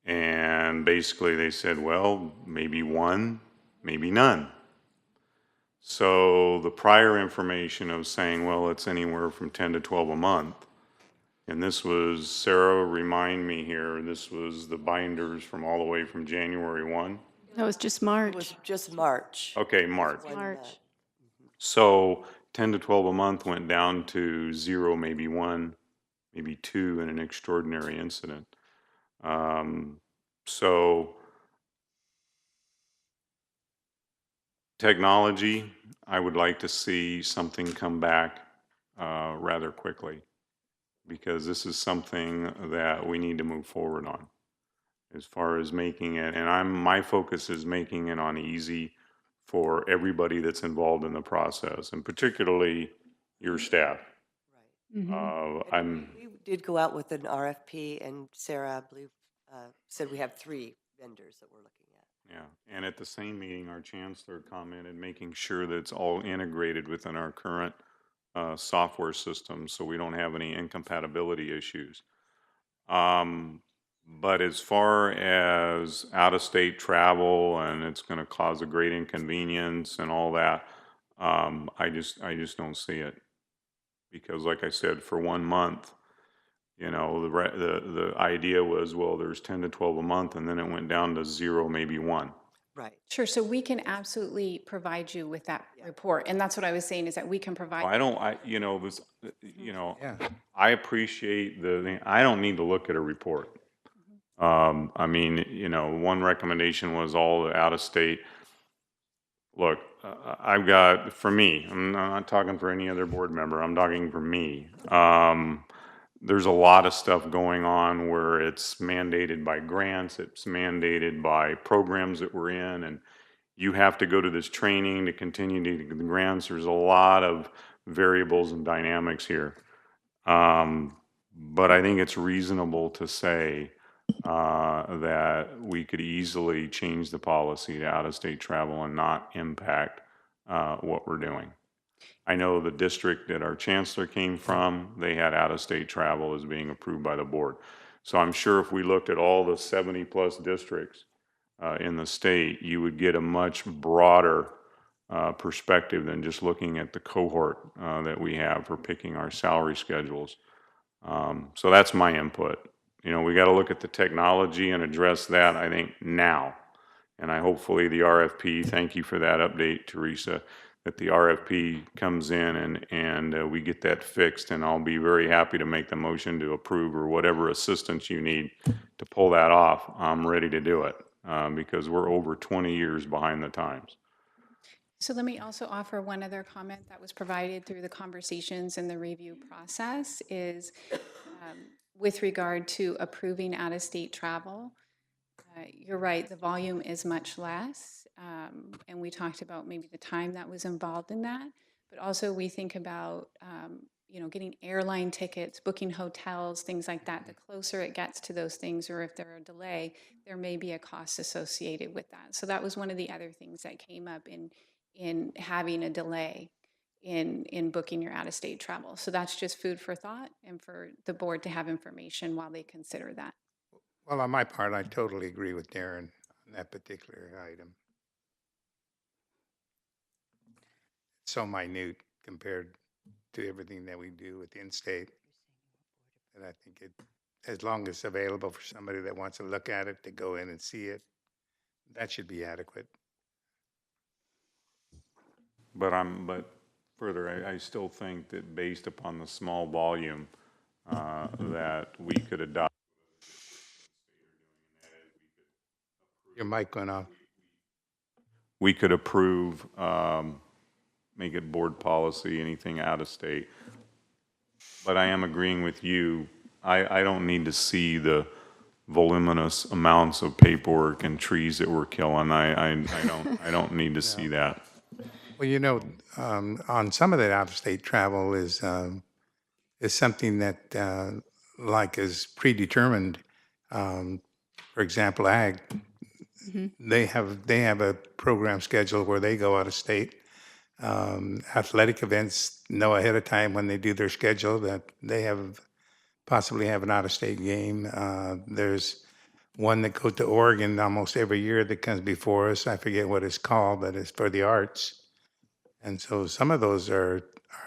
And basically they said, well, maybe one, maybe none. So the prior information of saying, well, it's anywhere from 10 to 12 a month, and this was, Sarah, remind me here, this was the binders from all the way from January 1? That was just March. It was just March. Okay, March. March. So 10 to 12 a month went down to 0, maybe 1, maybe 2 in an extraordinary incident. So technology, I would like to see something come back rather quickly, because this is something that we need to move forward on as far as making it, and my focus is making it on easy for everybody that's involved in the process, and particularly your staff. I'm, We did go out with an RFP, and Sarah, I believe, said we have 3 vendors that we're looking at. yeah, and at the same meeting, our chancellor commented, making sure that it's all integrated within our current software system, so we don't have any incompatibility issues. But as far as out-of-state travel and it's going to cause a great inconvenience and all that, I just don't see it. Because like I said, for 1 month, you know, the idea was, well, there's 10 to 12 a month, and then it went down to 0, maybe 1. Right. Sure, so we can absolutely provide you with that report, and that's what I was saying, is that we can provide. You know, Yeah. I appreciate I don't need to look at a report. I mean, you know, one recommendation was all the out-of-state. Look, I've got, for me, I'm not talking for any other board member, I'm talking for me. There's a lot of stuff going on where it's mandated by grants, it's mandated by programs that we're in, and you have to go to this training to continue to get the grants. There's a lot of variables and dynamics here. But I think it's reasonable to say that we could easily change the policy to out-of-state travel and not impact what we're doing. I know the district that our chancellor came from, they had out-of-state travel as being approved by the board. So I'm sure if we looked at all the 70-plus districts in the state, you would get a much broader perspective than just looking at the cohort that we have for picking our salary schedules. So that's my input. You know, we got to look at the technology and address that, I think, now. And I hopefully the RFP, thank you for that update, Teresa, that the RFP comes in and we get that fixed, and I'll be very happy to make the motion to approve or whatever assistance you need to pull that off. I'm ready to do it because we're over 20 years behind the times. So let me also offer one other comment that was provided through the conversations and the review process is with regard to approving out-of-state travel. You're right, the volume is much less. And we talked about maybe the time that was involved in that. But also we think about, you know, getting airline tickets, booking hotels, things like that. The closer it gets to those things, or if there are a delay, there may be a cost associated with that. So that was one of the other things that came up in having a delay in booking your out-of-state travel. So that's just food for thought and for the board to have information while they consider that. Well, on my part, I totally agree with Darren on that particular item. It's so minute compared to everything that we do with in-state. And I think as long as it's available for somebody that wants to look at it, to go in and see it, that should be adequate. But further, I still think that based upon the small volume that we could adopt. Your mic went off. We could approve, make it board policy, anything out of state. But I am agreeing with you. I don't need to see the voluminous amounts of paperwork and trees that we're killing. I don't need to see that. Well, you know, on some of that out-of-state travel is something that like is predetermined. For example, ag. Mm-hmm. They have a program schedule where they go out of state. Athletic events know ahead of time when they do their schedule that they possibly have an out-of-state game. There's one that goes to Oregon almost every year that comes before us. I forget what it's called, but it's for the arts. And so some of those are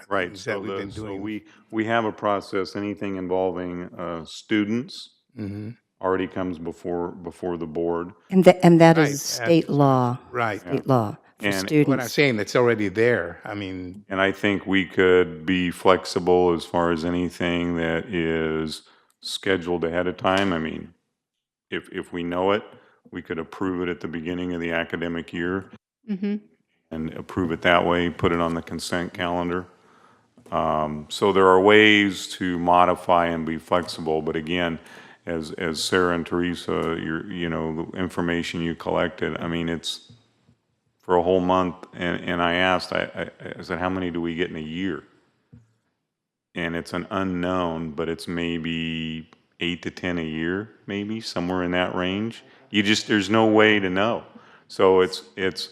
right. Things that we've been doing. So we have a process. Anything involving students already comes before the board. And that Right, is state law. Right. State law for And students. What I'm saying, it's already there. I mean, and I think we could be flexible as far as anything that is scheduled ahead of time. I mean, if we know it, we could approve it at the beginning of the academic year and approve it that way, put it on the consent calendar. So there are ways to modify and be flexible, but again, as Sarah and Teresa, the information you collected, I mean, it's for a whole month, and I asked, I said, how many do we get in a year? and it's an unknown, but it's maybe 8 to 10 a year, maybe somewhere in that range. There's no way to know. So it's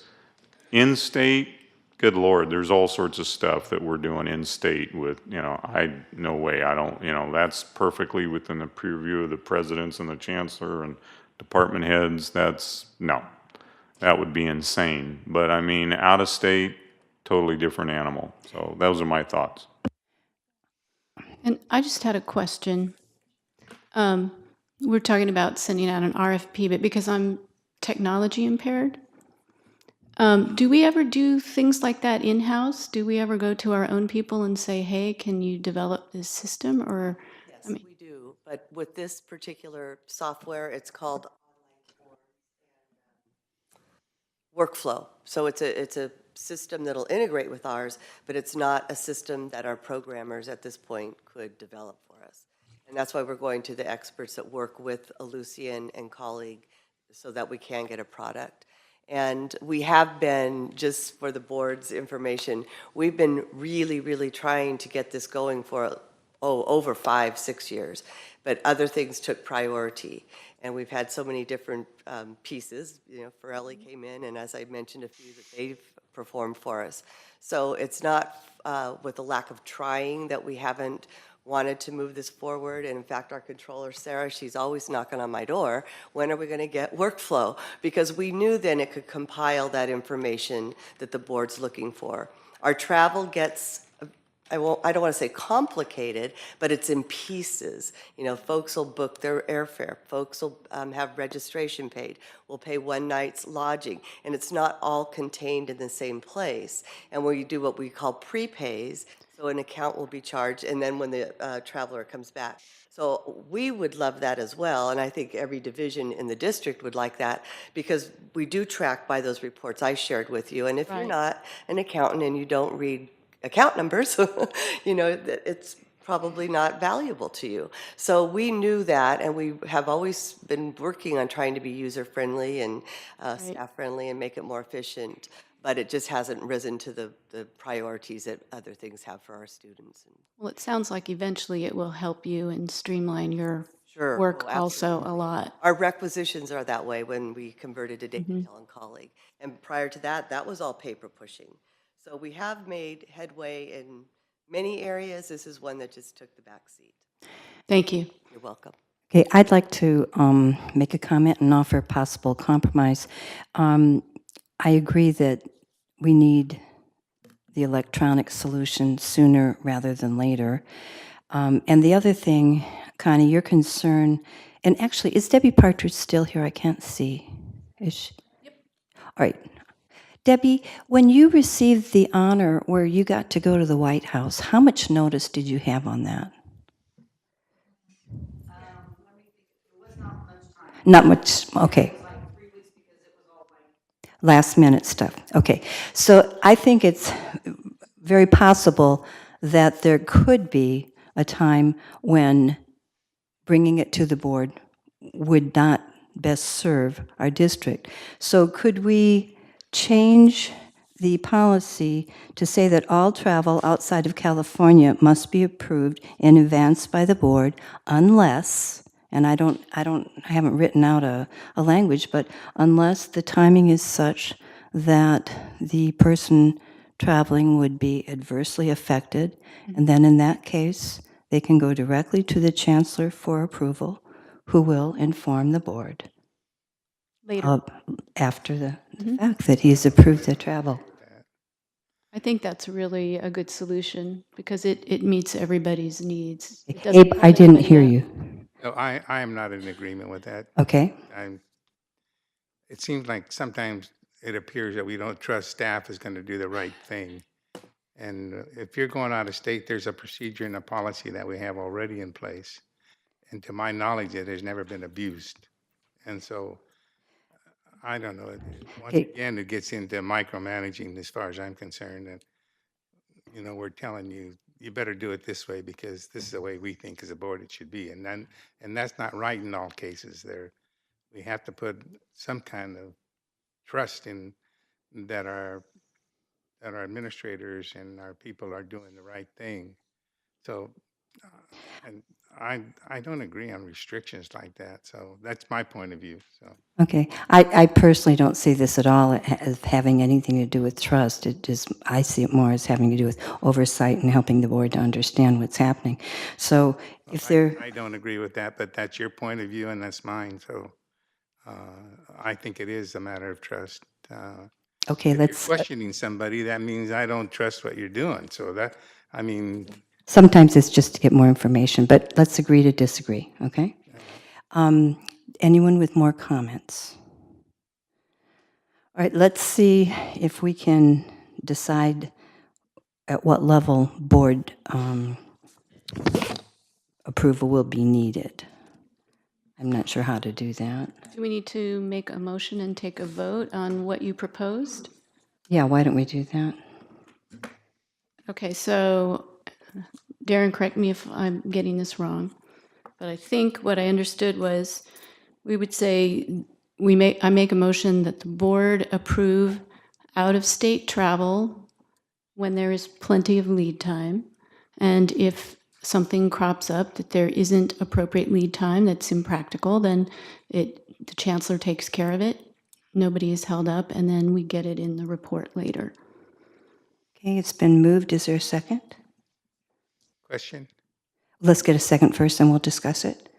in-state, good Lord, there's all sorts of stuff that we're doing in-state with, no way, that's perfectly within the purview of the presidents and the chancellor and department heads. No, that would be insane. But I mean, out of state, totally different animal. So those are my thoughts. And I just had a question. We're talking about sending out an RFP, but because I'm technology impaired, do we ever do things like that in-house? Do we ever go to our own people and say, hey, can you develop this system? Or, Yes, we do. But with this particular software, it's called Workflow. So it's a system that'll integrate with ours, but it's not a system that our programmers at this point could develop for us. And that's why we're going to the experts that work with Lucian and colleague so that we can get a product. And we have been, just for the board's information, we've been really, really trying to get this going for, over 5-6 years. But other things took priority. And we've had so many different pieces. Ferrelli came in, and as I mentioned, a few that they've performed for us. So it's not with a lack of trying that we haven't wanted to move this forward. And in fact, our controller, Sarah, she's always knocking on my door. When are we going to get workflow? Because we knew then it could compile that information that the board's looking for. Our travel gets, I don't want to say complicated, but it's in pieces. Folks will book their airfare. Folks will have registration paid. We'll pay one night's lodging. And it's not all contained in the same place. And we do what we call prepays. So an account will be charged, and then when the traveler comes back. So we would love that as well, and I think every division in the district would like that, because we do track by those reports I shared with you. And if you're not an accountant and you don't read account numbers, it's probably not valuable to you. So we knew that, and we have always been working on trying to be user-friendly and staff-friendly and make it more efficient. But it just hasn't risen to the priorities that other things have for our students. well, it sounds like eventually it will help you and streamline your Sure. work Oh, also a lot. Our requisitions are that way when we converted to Dayton and colleague. And prior to that, that was all paper pushing. So we have made headway in many areas. This is one that just took the back seat. Thank you. You're welcome. Okay, I'd like to make a comment and offer a possible compromise. I agree that we need the electronic solution sooner rather than later. And the other thing, Connie, your concern, and actually, is Debbie Partridge still here? I can't see. Is she? Yep. All right. Debbie, when you received the honor where you got to go to the White House, how much notice did you have on that? Not much, okay. Last minute stuff, okay. So I think it's very possible that there could be a time when bringing it to the board would not best serve our district. So could we change the policy to say that all travel outside of California must be approved in advance by the board unless, and I haven't written out a language, but unless the timing is such that the person traveling would be adversely affected, and then in that case, they can go directly to the chancellor for approval, who will inform the board Later. After the fact that he's approved the travel. I think that's really a good solution because it meets everybody's needs. It Abe, doesn't I hold didn't anybody hear up. you. No, I am not in agreement with that. Okay. It seems like sometimes it appears that we don't trust staff is going to do the right thing. And if you're going out of state, there's a procedure and a policy that we have already in place. And to my knowledge, it has never been abused. And so, I don't know. Once again, it gets into micromanaging as far as I'm concerned. And, we're telling you, you better do it this way because this is the way we think as a board it should be. And that's not right in all cases. We have to put some kind of trust in that our administrators and our people are doing the right thing. So, and I don't agree on restrictions like that. So that's my point of view. So. Okay, I personally don't see this at all as having anything to do with trust. It just, I see it more as having to do with oversight and helping the board to understand what's happening. So if there, I don't agree with that, but that's your point of view and that's mine. So I think it is a matter of trust. okay, If let's, you're questioning somebody, that means I don't trust what you're doing. So that, I mean, sometimes it's just to get more information, but let's agree to disagree, okay? Anyone with more comments? All right, let's see if we can decide at what level board approval will be needed. I'm not sure how to do that. Do we need to make a motion and take a vote on what you proposed? Yeah, why don't we do that? Okay, so Darren, correct me if I'm getting this wrong, but I think what I understood was we would say I make a motion that the board approve out-of-state travel when there is plenty of lead time, and if something crops up that there isn't appropriate lead time that's impractical, then the chancellor takes care of it. Nobody is held up, and then we get it in the report later. Okay, it's been moved. Is there a second? question? Let's get a second first and we'll discuss it.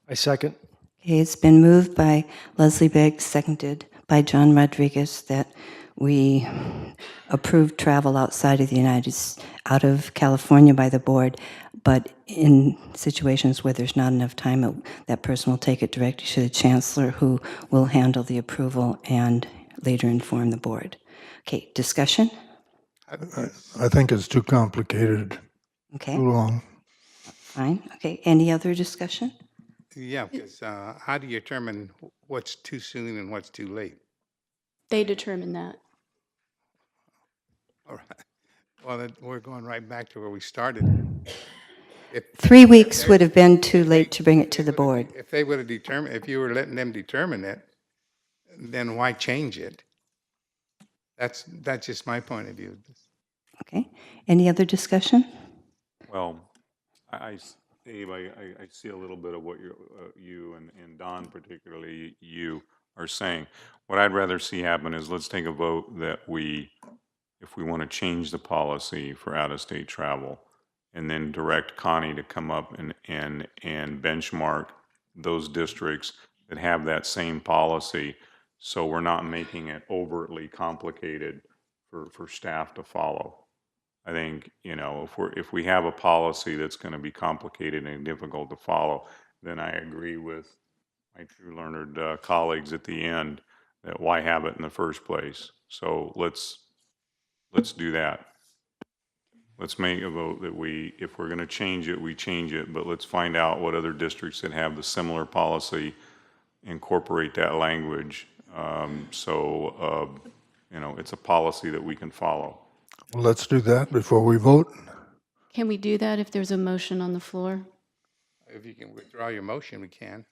I second. Okay, it's been moved by Leslie Begg, seconded by John Rodriguez, that we approve travel outside of the out of California by the board, but in situations where there's not enough time, that person will take it directly to the chancellor, who will handle the approval and later inform the board. Okay, discussion? I think it's too complicated, Okay, too long. fine. Okay, any other discussion? Yeah, because how do you determine what's too soon and what's too late? They determine that. All right. Well, we're going right back to where we started. 3 weeks would have been too late to bring it to the board. If they would have determined, if you were letting them determine it, then why change it? That's just my point of view. Okay, any other discussion? Well, Dave, I see a little bit of what you and Don, particularly you, are saying. What I'd rather see happen is let's take a vote that if we want to change the policy for out-of-state travel, and then direct Connie to come up and benchmark those districts that have that same policy, so we're not making it overtly complicated for staff to follow. I think, if we have a policy that's going to be complicated and difficult to follow, then I agree with my true learned colleagues at the end that why have it in the first place? So let's do that. Let's make a vote that if we're going to change it, we change it, but let's find out what other districts that have the similar policy incorporate that language. It's a policy that we can follow. Well, let's do that before we vote. Can we do that if there's a motion on the floor? If you can withdraw your motion, we can.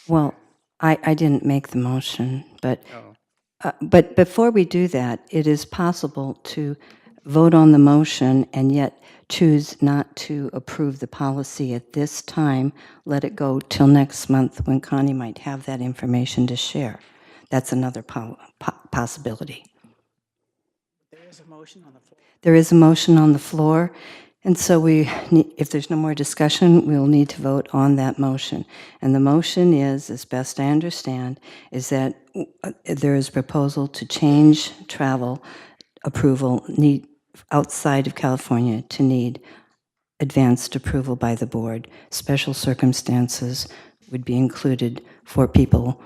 Well, I didn't make the motion, but Oh. but before we do that, it is possible to vote on the motion and yet choose not to approve the policy at this time, let it go till next month when Connie might have that information to share. That's another possibility. There is a motion on the floor. There is a motion on the floor, and so if there's no more discussion, we'll need to vote on that motion. And the motion is, as best I understand, is that there is a proposal to change travel approval outside of California to need advanced approval by the board. Special circumstances would be included for people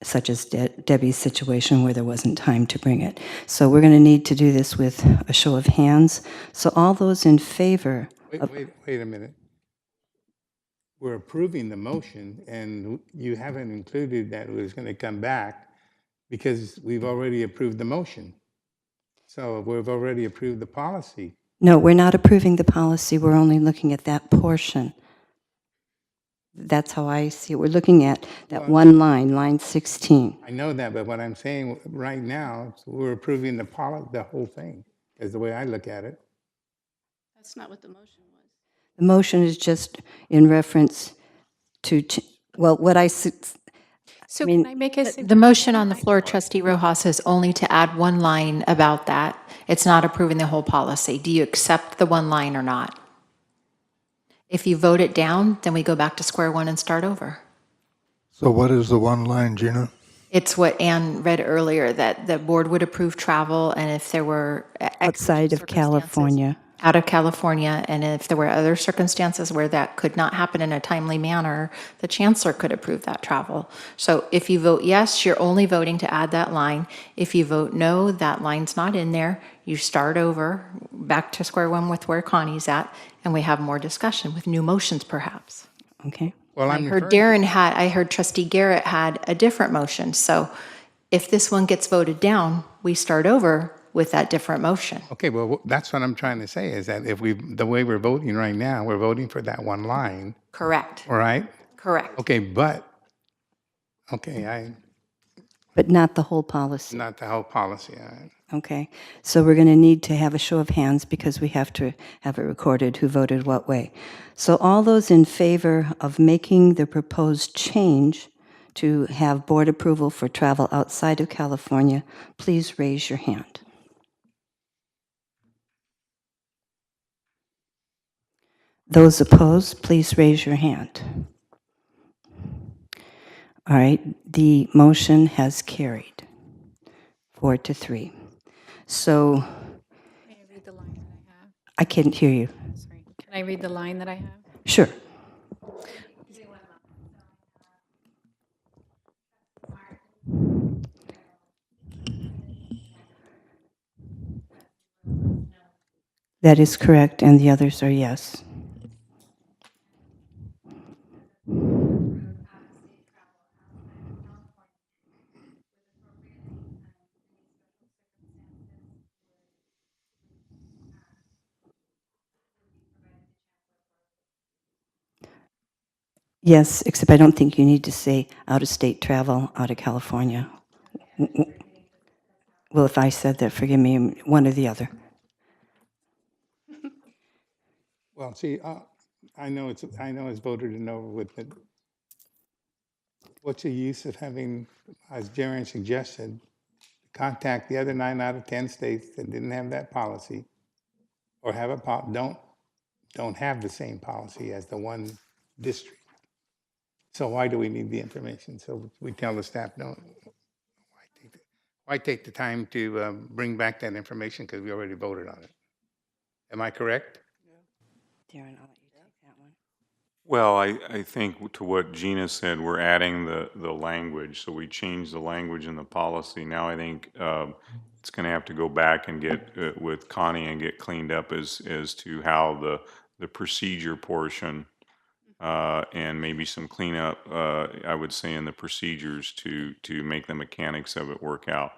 such as Debbie's situation where there wasn't time to bring it. So we're going to need to do this with a show of hands. So all those in favor of... Wait a minute. We're approving the motion, and you haven't included that it was going to come back because we've already approved the motion. So we've already approved the policy. No, we're not approving the policy. We're only looking at that portion. That's how I see it. We're looking at that one line, line 16. I know that, but what I'm saying right now, we're approving the whole thing, is the way I look at it. That's not what the motion was. The motion is just in reference to, well, what I, So mean, can I make a The motion on the floor, Trustee Rojas, is only to add one line about that. It's not approving the whole policy. Do you accept the one line or not? If you vote it down, then we go back to square one and start over. So what is the one line, Gina? It's what Ann read earlier, that the board would approve travel, and if there were outside of California. out of California, and if there were other circumstances where that could not happen in a timely manner, the chancellor could approve that travel. So if you vote yes, you're only voting to add that line. If you vote no, that line's not in there. You start over, back to square one with where Connie's at, and we have more discussion with new motions perhaps. Okay. Well, I heard I heard Trustee Garrett had a different motion. So if this one gets voted down, we start over with that different motion. Okay, well, that's what I'm trying to say, is that if the way we're voting right now, we're voting for that one line, Correct. all right? Correct. Okay, but not the whole policy. not the whole policy, all right? Okay, so we're going to need to have a show of hands because we have to have it recorded who voted what way. So all those in favor of making the proposed change to have board approval for travel outside of California, please raise your hand. Those opposed, please raise your hand. All right, the motion has carried 4-3. So, May I read the line that I have? I can't hear you. Sorry. Can I read the line that I have? Sure. That is correct, and the others are yes. Yes, except I don't think you need to say out-of-state travel out of California. Well, if I said that, forgive me, one or the other. Well, see, I know it's voted and over with, but what's the use of having, as Jaren suggested, contact the other 9 out of 10 states that didn't have that policy, or have don't have the same policy as the one district. So why do we need the information? So we tell the staff, why take the time to bring back that information, because we already voted on it. Am I correct? Darren, I'll let you take that one. Well, I think to what Gina said, we're adding the language. So we changed the language in the policy. Now I think it's going to have to go back and get with Connie and get cleaned up as to how the procedure portion and maybe some cleanup, I would say, in the procedures to make the mechanics of it work out.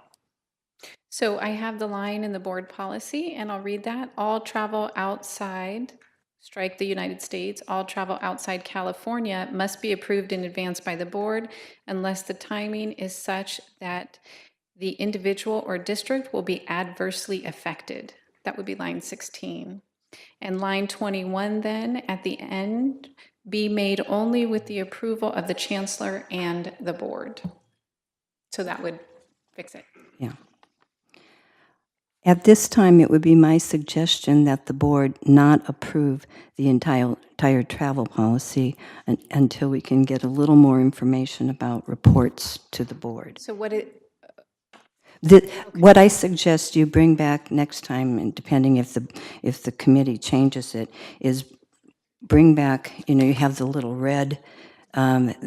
So I have the line in the board policy, and I'll read that. All travel outside, strike the United States, all travel outside California must be approved in advance by the board unless the timing is such that the individual or district will be adversely affected. That would be line 16. And line 21 then, at the end, be made only with the approval of the chancellor and the board. So that would fix it. Yeah. At this time, it would be my suggestion that the board not approve the entire travel policy until we can get a little more information about reports to the board. So what What I suggest you bring back next time, and depending if the committee changes it, is bring back, you have the little red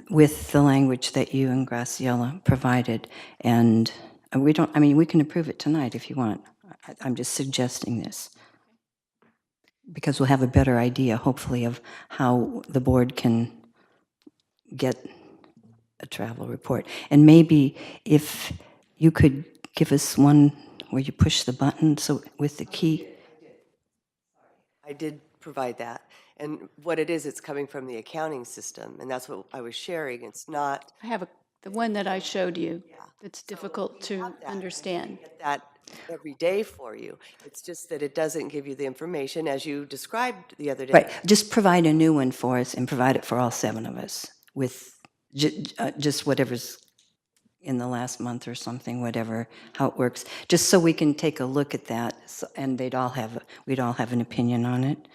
with the language that you and Graciela provided, and we can approve it tonight if you want. I'm just suggesting this because we'll have a better idea, hopefully, of how the board can get a travel report. And maybe if you could give us one where you push the button with the key. I did provide that. And what it is, it's coming from the accounting system, and that's what I was sharing. It's not. I have the one that I showed you. It's difficult to understand. That every day for you. It's just that it doesn't give you the information as you described the other day. Right, just provide a new one for us and provide it for all 7 of us with just whatever's in the last month or something, whatever, how it works, just so we can take a look at that, and we'd all have an opinion on it.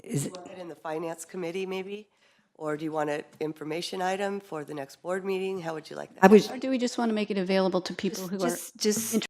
Is it? Want it in the finance committee maybe? Or do you want an information item for the next board meeting? How would you like that? Or do we just want to make it available to people who are Just